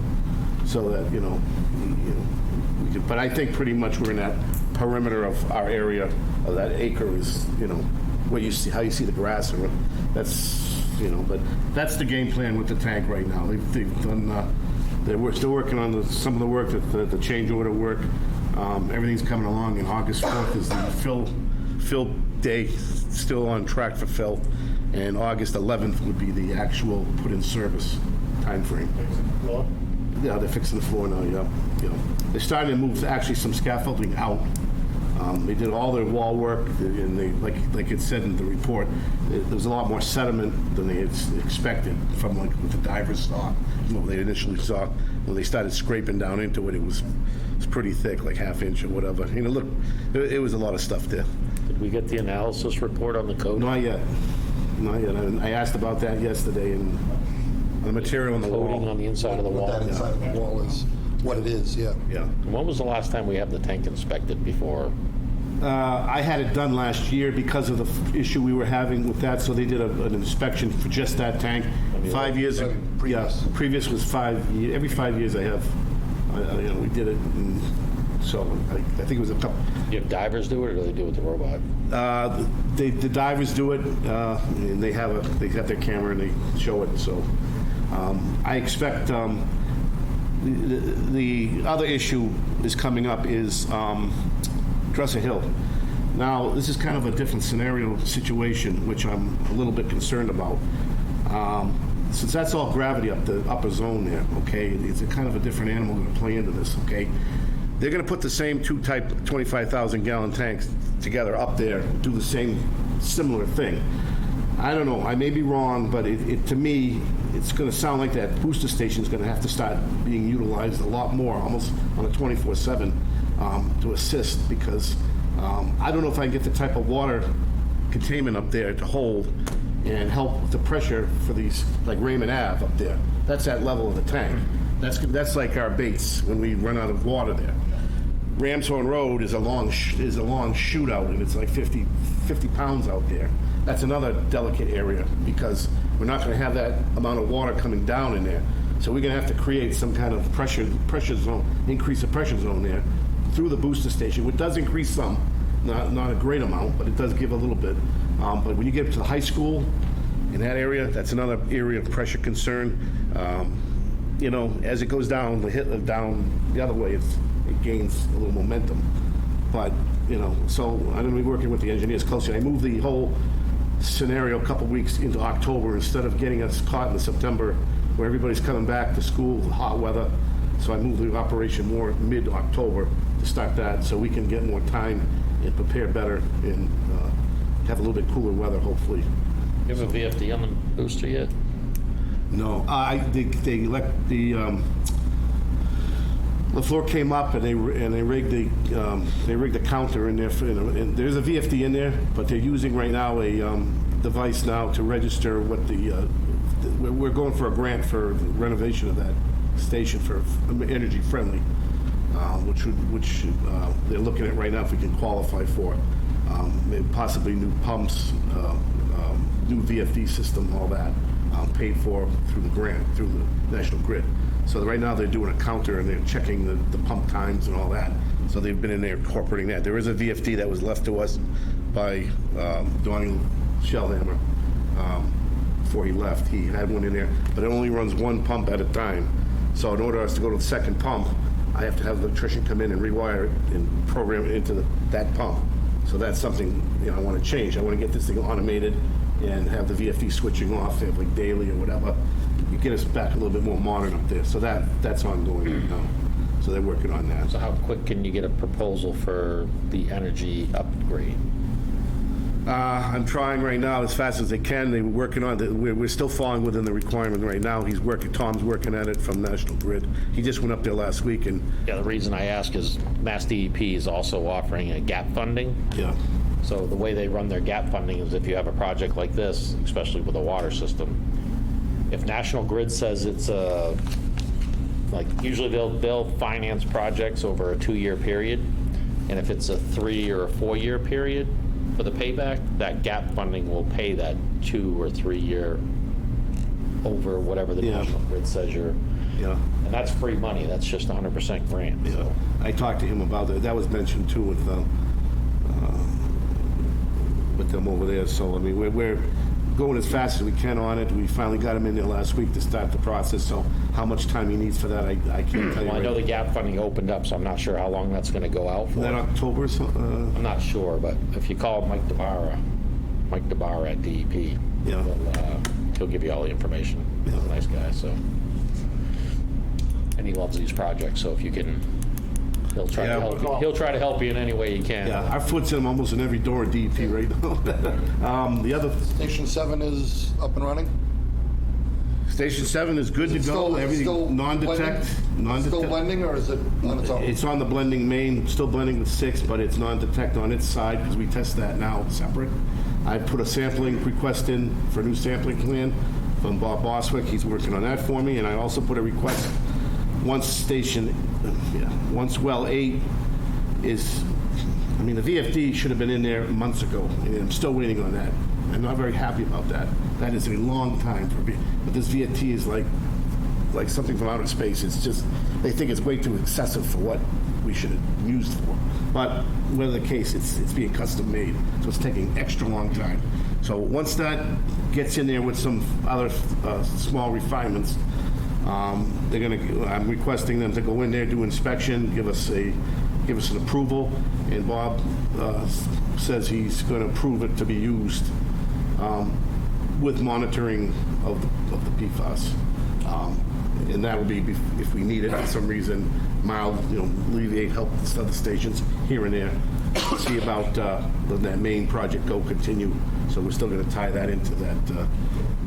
so that we can. But I think pretty much we're in that perimeter of our area of that acre is what you see, how you see the grass, or that's But that's the game plan with the tank right now. They've done. We're still working on some of the work, the change order work. Everything's coming along, and August 4th is the fill day, still on track for fill, and August 11th would be the actual put in service time frame. Yeah, they're fixing the floor now. Yeah, they're starting to move actually some scaffolding out. They did all their wall work, and they, like it said in the report, there was a lot more sediment than they had expected from what the divers saw. What they initially saw when they started scraping down into it, it was pretty thick, like half-inch or whatever. Look, it was a lot of stuff there. Did we get the analysis report on the code? Not yet. I asked about that yesterday, and the material on the wall. Coating on the inside of the wall? What that inside of the wall is, what it is, yeah. Yeah. When was the last time we had the tank inspected before? I had it done last year because of the issue we were having with that, so they did an inspection for just that tank. 5 years ago. Previous. Yeah, previous was 5 years. Every 5 years I have, we did it, and so I think it was a couple. Do you have divers do it, or do they do it with the robot? The divers do it, and they have their camera and they show it. So I expect the other issue is coming up is Dresser Hill. Now, this is kind of a different scenario situation, which I'm a little bit concerned about. Since that's all gravity up the upper zone there, okay, it's a kind of a different animal going to play into this, okay? They're going to put the same two type 25,000-gallon tanks together up there, do the same similar thing. I don't know, I may be wrong, but to me, it's going to sound like that booster station is going to have to start being utilized a lot more, almost on a 24/7 to assist, because I don't know if I can get the type of water containment up there to hold and help with the pressure for these, like Raymond Ave up there. That's that level of the tank. That's like our baits when we run out of water there. Ramshorn Road is a long shootout, and it's like 50 pounds out there. That's another delicate area, because we're not going to have that amount of water coming down in there. So we're going to have to create some kind of pressure zone, increase the pressure zone there through the booster station, which does increase some, not a great amount, but it does give a little bit. But when you get to the high school, in that area, that's another area of pressure concern. As it goes down, down the other way, it gains a little momentum. But, so I'm going to be working with the engineers closely. I moved the whole scenario a couple weeks into October instead of getting us caught in September where everybody's coming back to school with hot weather. So I moved the operation more mid-October to start that, so we can get more time and prepare better and have a little bit cooler weather, hopefully. You have a VFD on the booster yet? No, the floor came up and they rigged the counter in there. And there's a VFD in there, but they're using right now a device now to register what we're going for a grant for renovation of that station for energy friendly. which they're looking at right now if we can qualify for. Maybe possibly new pumps, new VFD system, all that, paid for through the grant, through the National Grid. So right now they're doing a counter and they're checking the pump times and all that. So they've been in there incorporating that. There is a VFD that was left to us by Donnie Shellhammer before he left. He had one in there, but it only runs one pump at a time. So in order for us to go to the second pump, I have to have the electrician come in and rewire it and program it into that pump. So that's something I want to change. I want to get this thing automated and have the VFD switching off like daily or whatever. You get us back a little bit more modern up there. So that's ongoing right now. So they're working on that. So how quick can you get a proposal for the energy upgrade? I'm trying right now as fast as they can. They're working on it. We're still falling within the requirement right now. Tom's working at it from National Grid. He just went up there last week and. Yeah, the reason I ask is Mass DEP is also offering a gap funding. Yeah. So the way they run their gap funding is if you have a project like this, especially with a water system, if National Grid says it's usually they'll finance projects over a 2-year period, and if it's a 3 or a 4-year period for the payback, that gap funding will pay that 2 or 3 year over whatever the National Grid says you're. Yeah. And that's free money. That's just 100% grant. Yeah. So. I talked to him about that. That was mentioned too with them over there. So I mean, we're going as fast as we can on it. We finally got him in there last week to start the process. So how much time he needs for that, I can't tell you. Well, I know the gap funding opened up, so I'm not sure how long that's going to go out for. Is that October or something? I'm not sure, but if you call Mike DeBarra at DEP, Yeah. he'll give you all the information. He's a nice guy, so. And he loves these projects, so if you can, he'll try to help you. He'll try to help you in any way he can. Yeah, our foot's in almost in every door at DEP right now. The other Station 7 is up and running? Station 7 is good to go. Everything non-detect. Still blending, or is it on its own? It's on the blending main, still blending with 6, but it's non-detect on its side because we test that now separate. I put a sampling request in for a new sampling plan from Bob Boswick. He's working on that for me, and I also put a request once well 8 is, I mean, the VFD should have been in there months ago, and I'm still waiting on that. I'm not very happy about that. That is a long time for me. But this VFD is like something from outer space. It's just, they think it's way too excessive for what we should have used for. But whatever the case, it's being custom made, so it's taking extra long time. So once that gets in there with some other small refinements, I'm requesting them to go in there, do inspection, give us an approval, and Bob says he's going to approve it to be used with monitoring of the PFAS. And that would be if we need it for some reason, mild, alleviate, help the other stations here and there. See about that main project continue. So we're still going to tie that into that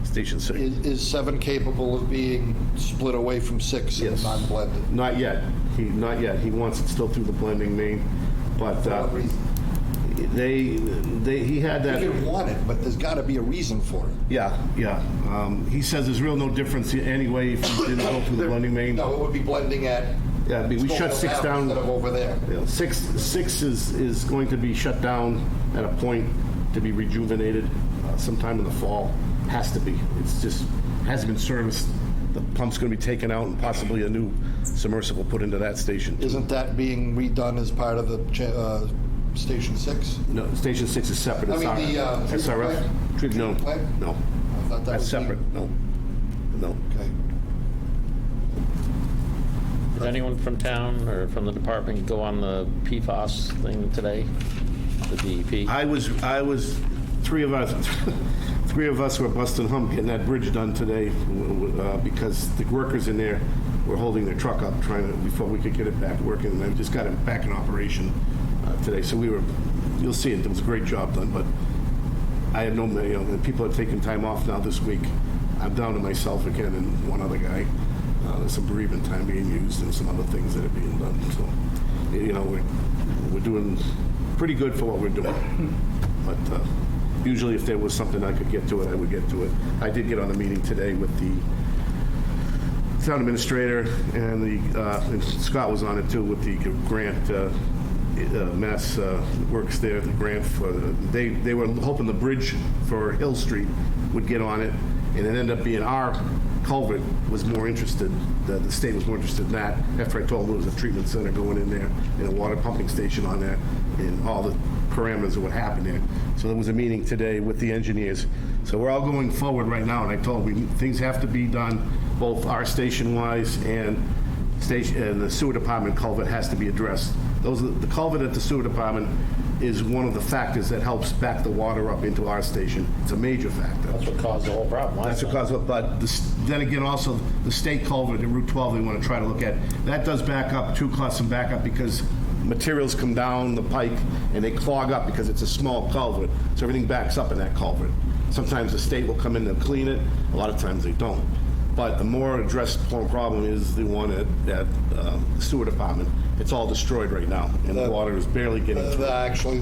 Station 6. Is 7 capable of being split away from 6 and Yes. non-blended? Not yet. Not yet. He wants it still through the blending main, but For what reason? he had that. He could want it, but there's got to be a reason for it. Yeah. He says there's no difference anyway if you didn't go through the blending main. No, it would be blending at. Yeah, I mean, we shut 6 down. Instead of over there. Yeah, 6 is going to be shut down at a point to be rejuvenated sometime in the fall. Has to be. It's just hasn't been serviced. The pump's going to be taken out and possibly a new submersible put into that station. Isn't that being redone as part of the Station 6? No, Station 6 is separate. I mean, the SRF? treatment plant? No. I thought that That's was separate. No. Okay. Did anyone from town or from the department go on the PFAS thing today? The DEP? I was 3 of us were busting hump getting that bridge done today because the workers in there were holding their truck up before we could get it back working, and I just got it back in operation today. So you'll see it. It was a great job done, but I had people are taking time off now this week. I'm down to myself again and one other guy. There's some bereavement time being used and some other things that are being done. So, we're doing pretty good for what we're doing. But usually if there was something I could get to it, I would get to it. I did get on a meeting today with town administrator, and Scott was on it too with the grant. Mass Works there, the grant for they were hoping the bridge for Hill Street would get on it, and it ended up being our culvert was more interested. The state was more interested in that. After I told them there was a treatment center going in there and a water pumping station on there, and all the parameters of what happened there. So there was a meeting today with the engineers. So we're all going forward right now, and I told them things have to be done, both our station-wise and the sewer department culvert has to be addressed. The culvert at the sewer department is one of the factors that helps back the water up into our station. It's a major factor. That's what caused the whole problem. That's what caused it, but then again, also, the state culvert at Route 12 they want to try to look at. That does back up, too, cause some backup because materials come down the pike and they clog up because it's a small culvert, so everything backs up in that culvert. Sometimes the state will come in and clean it, a lot of times they don't. But the more addressed problem is the one at the sewer department. It's all destroyed right now, and the water is barely getting through. Actually,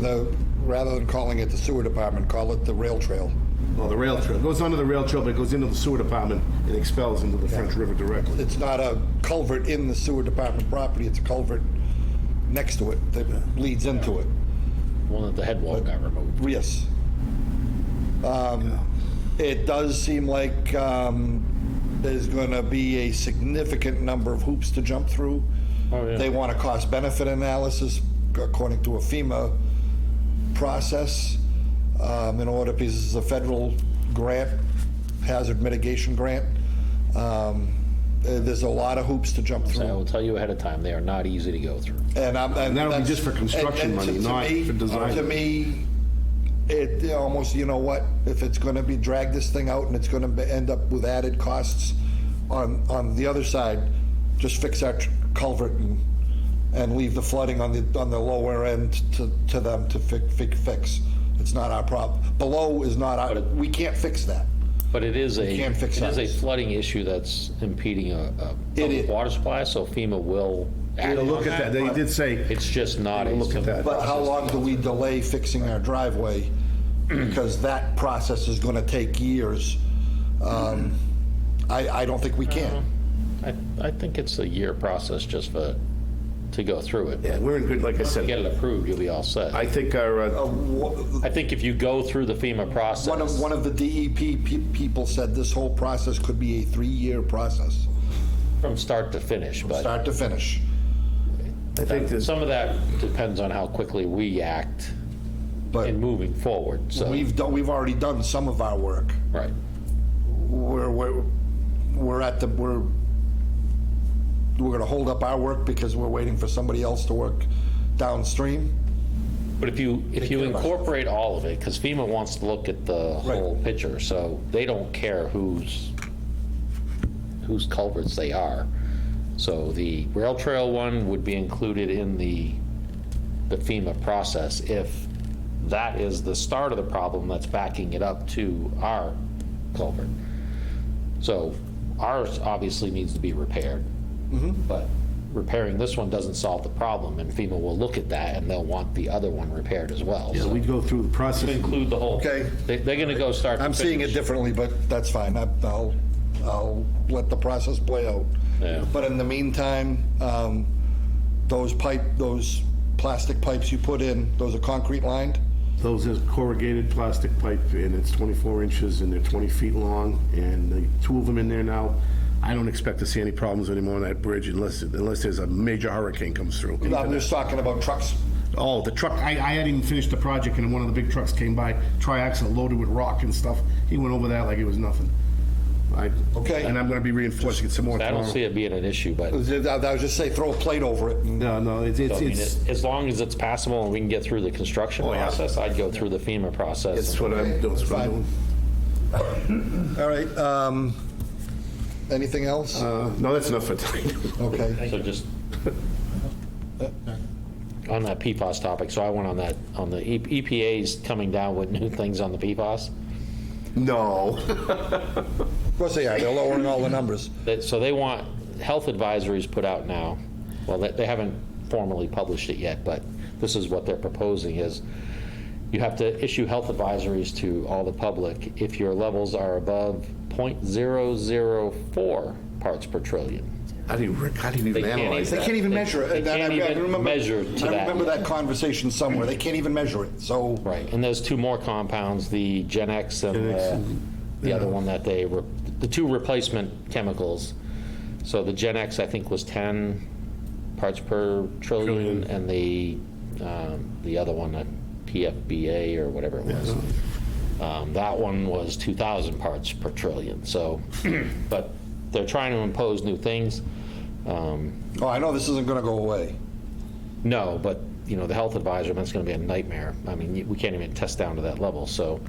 rather than calling it the sewer department, call it the rail trail. Well, the rail trail. It goes under the rail trail, but it goes into the sewer department and expels into the French River directly. It's not a culvert in the sewer department property, it's a culvert next to it that leads into it. One that the head wall got removed. Yes. It does seem like there's going to be a significant number of hoops to jump through. Oh, yeah. They want a cost-benefit analysis according to a FEMA process in order, because this is a federal grant, hazard mitigation grant. There's a lot of hoops to jump So I through. will tell you ahead of time, they are not easy to go through. And that'll be just for construction money, not for design. To me, it almost, you know what, if it's going to be drag this thing out and it's going to end up with added costs on the other side, just fix our culvert and leave the flooding on the lower end to them to fix. It's not our problem. Below is not our, we can't fix that. But it is a can't fix it is a ours. flooding issue that's impeding a It is. water supply, so FEMA will act They'll look on at that. They did say, It's just not a Look at that. But how long do we delay fixing our driveway? Because that process is going to take years. I don't think we can. I think it's a year process just to go through it. yeah, we're in good, like I Get said. it approved, you'll be all set. I think our, I think if you go through the FEMA process. One of the DEP people said this whole process could be a 3-year process, From start to finish, but start to finish. I think there's, some of that depends on how quickly we act But in moving forward, so. we've already done some of our work. Right. We're going to hold up our work because we're waiting for somebody else to work downstream. But if you care about incorporate all of it, because FEMA wants to look at the whole picture, so they don't care whose culverts they are. So the rail trail one would be included in the FEMA process if that is the start of the problem that's backing it up to our culvert. So ours obviously needs to be repaired, but repairing this one doesn't solve the problem, and FEMA will look at that and they'll want the other one repaired as well. so we'd go through the process. Include the whole. Okay. They're gonna go start. to I'm seeing it finish. differently, but that's fine. I'll let the process play out. Yeah. But in the meantime, those plastic pipes you put in, those are concrete lined? Those is corrugated plastic pipe, and it's 24 inches, and they're 20 feet long, and the 2 of them in there now. I don't expect to see any problems anymore on that bridge unless there's a major hurricane comes through. I'm just talking about trucks. Oh, the truck, I hadn't even finished the project, and one of the big trucks came by, triaxle loaded with rock and stuff. He went over that like it was nothing. Okay. And I'm gonna be reinforcing it some more I tomorrow. don't see it being an issue, but I was just say, throw a plate over it. And No, it's, I mean, it's, as long as it's passable and we can get through the construction Oh, yeah. process, I'd go through the FEMA process. it's what I'm doing. It's what I'm doing. All right. Anything else? No, that's enough for tonight. Okay. So just on that PFAS topic, so I went on that, on the EPA's coming down with new things on the PFAS. No. Of course they are. They're lowering all the numbers. So they want health advisories put out now. Well, they haven't formally published it yet, but this is what they're proposing is you have to issue health advisories to all the public if your levels are above 0.004 parts per trillion. How do you even They can't analyze They that? can't even measure it. They can't even measure to I that. remember that conversation somewhere. They can't even measure it, so. Right, and there's 2 more compounds, the Gen X and Gen X and- the other one that the 2 replacement chemicals. So the Gen X, I think, was 10 parts per trillion, and the other one, PFBA or whatever it was. That one was 2,000 parts per trillion. So, but they're trying to impose new things. Oh, I know this isn't going to go away. No, but, the health advisor, that's going to be a nightmare. I mean, we can't even test down to that level, so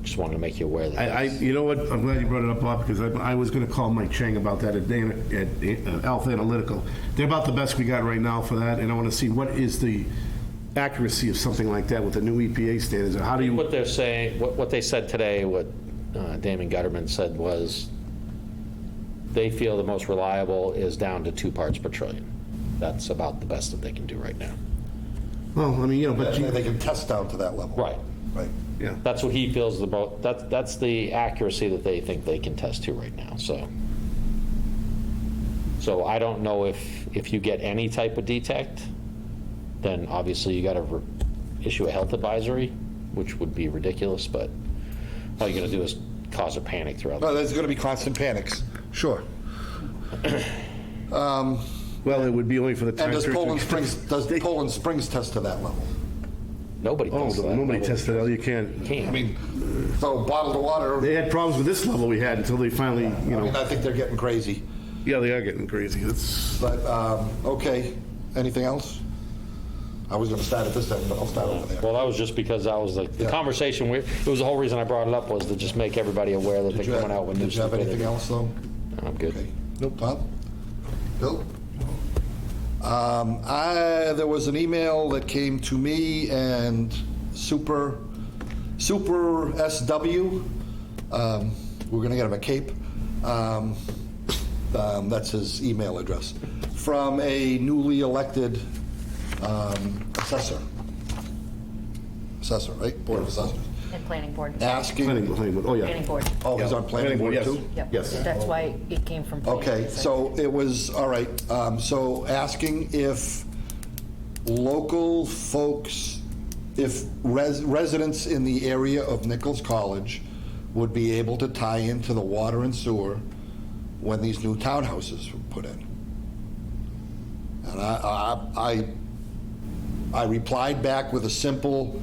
just wanted to make you aware that. You know what, I'm glad you brought it up, Bob, because I was going to call Mike Chang about that at Alpha Analytical. They're about the best we got right now for that, and I want to see what is the accuracy of something like that with the new EPA standards, and how do you... What they're saying, what they said today, what Damon Gutterman said was, they feel the most reliable is down to 2 parts per trillion. That's about the best that they can do right now. Well, I mean, but They can test down to that level. Right. Right. yeah. That's what he feels the most, that's the accuracy that they think they can test to right now, so. So I don't know if you get any type of detect, then obviously you got to issue a health advisory, which would be ridiculous, but all you're going to do is cause a panic throughout. No, there's going to be constant panics, sure. Well, it would be only for the time And does period. Poland Springs test to that level? Nobody Oh, does that. nobody tested it, you can't. I Can't. mean, so bottled water, They had problems with this level we had until they finally, I think they're getting crazy. yeah, they are getting crazy. It's... But, okay, anything else? I was going to start at this end, but I'll start over there. Well, that was just because that was like the Yeah. conversation, it was the whole reason I brought it up was to just make everybody aware that Did they're coming out with new you have stupidity. anything else, though? I'm good. Okay. Nope. Tom? Bill? There was an email that came to me and Super SW. We're going to get him a cape. That's his email address. From a newly elected assessor. Assessor, right? Board of Assessors. And planning board. Asking. Planning board, oh, yeah. Planning board. Oh, he's on planning board yes. too? Yep. Yes. That's why it came from. planning. Okay, so it was, all right, so asking if local folks, if residents in the area of Nichols College would be able to tie into the water and sewer when these new townhouses were put in. And I replied back with a simple,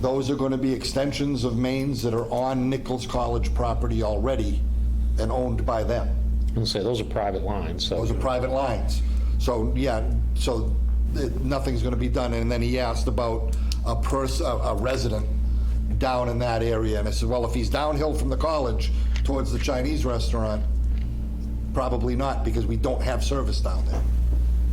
those are going to be extensions of mains that are on Nichols College property already and owned by them. I'm gonna say, those are private lines, so. Those are private lines. So, yeah, so nothing's going to be done. And then he asked about a resident down in that area. And I said, well, if he's downhill from the college towards the Chinese restaurant, probably not, because we don't have service down there.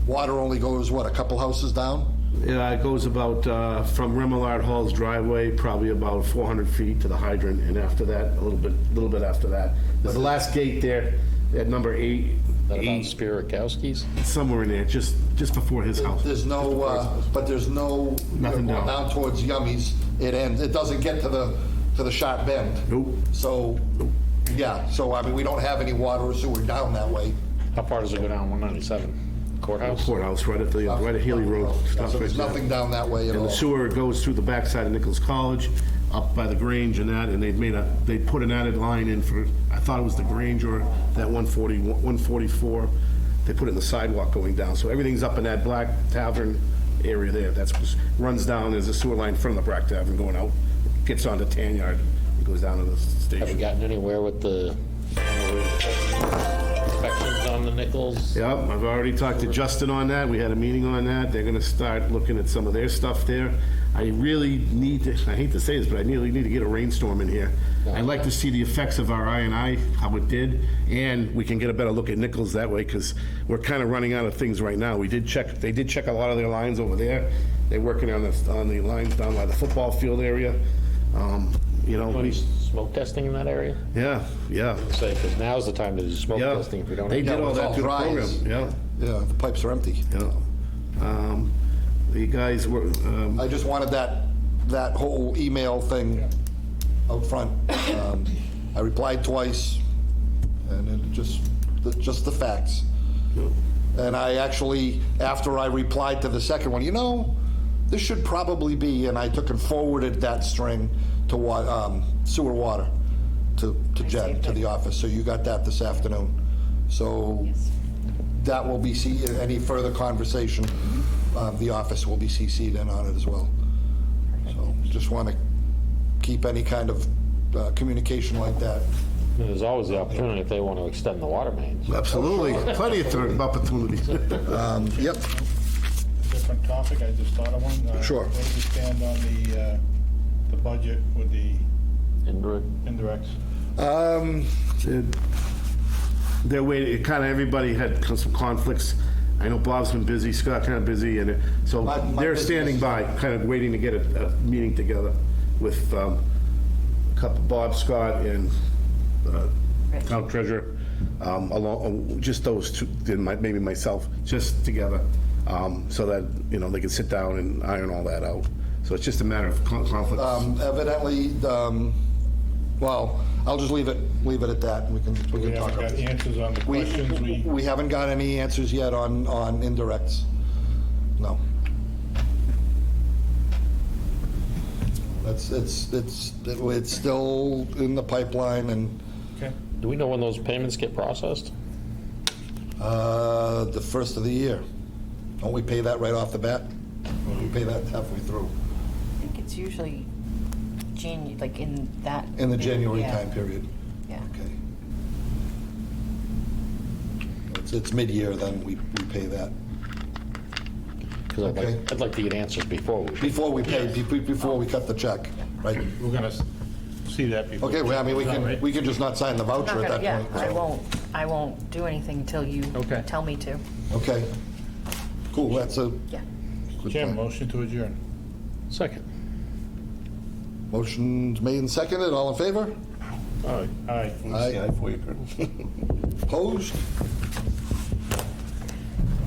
Water only goes, what, a couple houses down? Yeah, it goes about, from Remillard Hall's driveway, probably about 400 feet to the hydrant, and after that, a little bit after that. There's the last gate there, at number 8. That about Spirikowski's? Somewhere in there, just before his house. There's no, but there's no, Nothing down. down towards Yummy's. It ends, it doesn't get to the sharp bend. Nope. So, yeah, so I mean, we don't have any water or sewer down that way. How far does it go down 197? Courthouse? Courthouse, right at Healy Road. So Stops right there's there. nothing down that way at And all. the sewer goes through the backside of Nichols College, up by the Grange and that, and they put an added line in for, I thought it was the Grange or that 144. They put it in the sidewalk going down. So everything's up in that Black Tavern area there. That's what runs down, there's a sewer line from the Black Tavern going out, gets onto Tan Yard, and goes down to the Have we station. gotten anywhere with the inspections on the Nichols? Yep, I've already talked to Justin on that. We had a meeting on that. They're gonna start looking at some of their stuff there. I really need to, I hate to say this, but I really need to get a rainstorm in here. I'd like to see the effects of our I&I, how it did, and we can get a better look at Nichols that way, because we're kind of running out of things right now. They did check a lot of their lines over there. They're working on the lines down by the football field area. Any smoke testing in that area? Yeah. Say, because now's the time to do smoke Yeah. testing if we don't. They have- did all it's that all through the dry. program, yeah. Yeah, the pipes are empty. Yeah. The guys were, I just wanted that whole email thing out front. I replied twice, and it just just the facts. And I actually, after I replied to the second one, this should probably be, and I took and forwarded that string to sewer water, to Jen, to the office. So you got that this afternoon. So that will be, any further conversation, the office will be CC'd in on it as well. So just want to keep any kind of communication like that. There's always the opportunity if they want to extend the water mains. Absolutely, plenty of opportunities. Yep. Different topic, I just thought of one. Sure. Where do we stand on the budget with the Indirect. indirects? They're waiting, kind of everybody had some conflicts. I know Bob's been busy, Scott kind of busy, and so My they're business- standing by, kind of waiting to get a meeting together with a couple, Bob, Scott, and town treasurer, along, just those two, then maybe myself, just together, so that, they can sit down and iron all that out. So it's just a matter of conflicts. Evidently, well, I'll just leave it at that. We can We talk haven't about got it. answers on the questions We haven't got any answers yet on indirects. No. It's still in the pipeline, and Okay. Do we know when those payments get processed? the first of the year. Don't we pay that right off the bat? Or do we pay that halfway through? I think it's usually like in that. In the January yeah, time period? Yeah. Okay. It's mid-year, then we pay that. Because Okay. I'd like to get answers before we. Before we pay, before we cut the check, right? We're going to see that before. Okay, well, I mean, All right. we can just not sign the I'm not voucher at gonna- that Yeah, point. so- I won't do anything until you Okay. tell me to. Okay. Cool, that's a Yeah. good Jim, plan. motion to adjourn. Second. Motion's made and seconded, all in favor? All right. Aye. Opposed?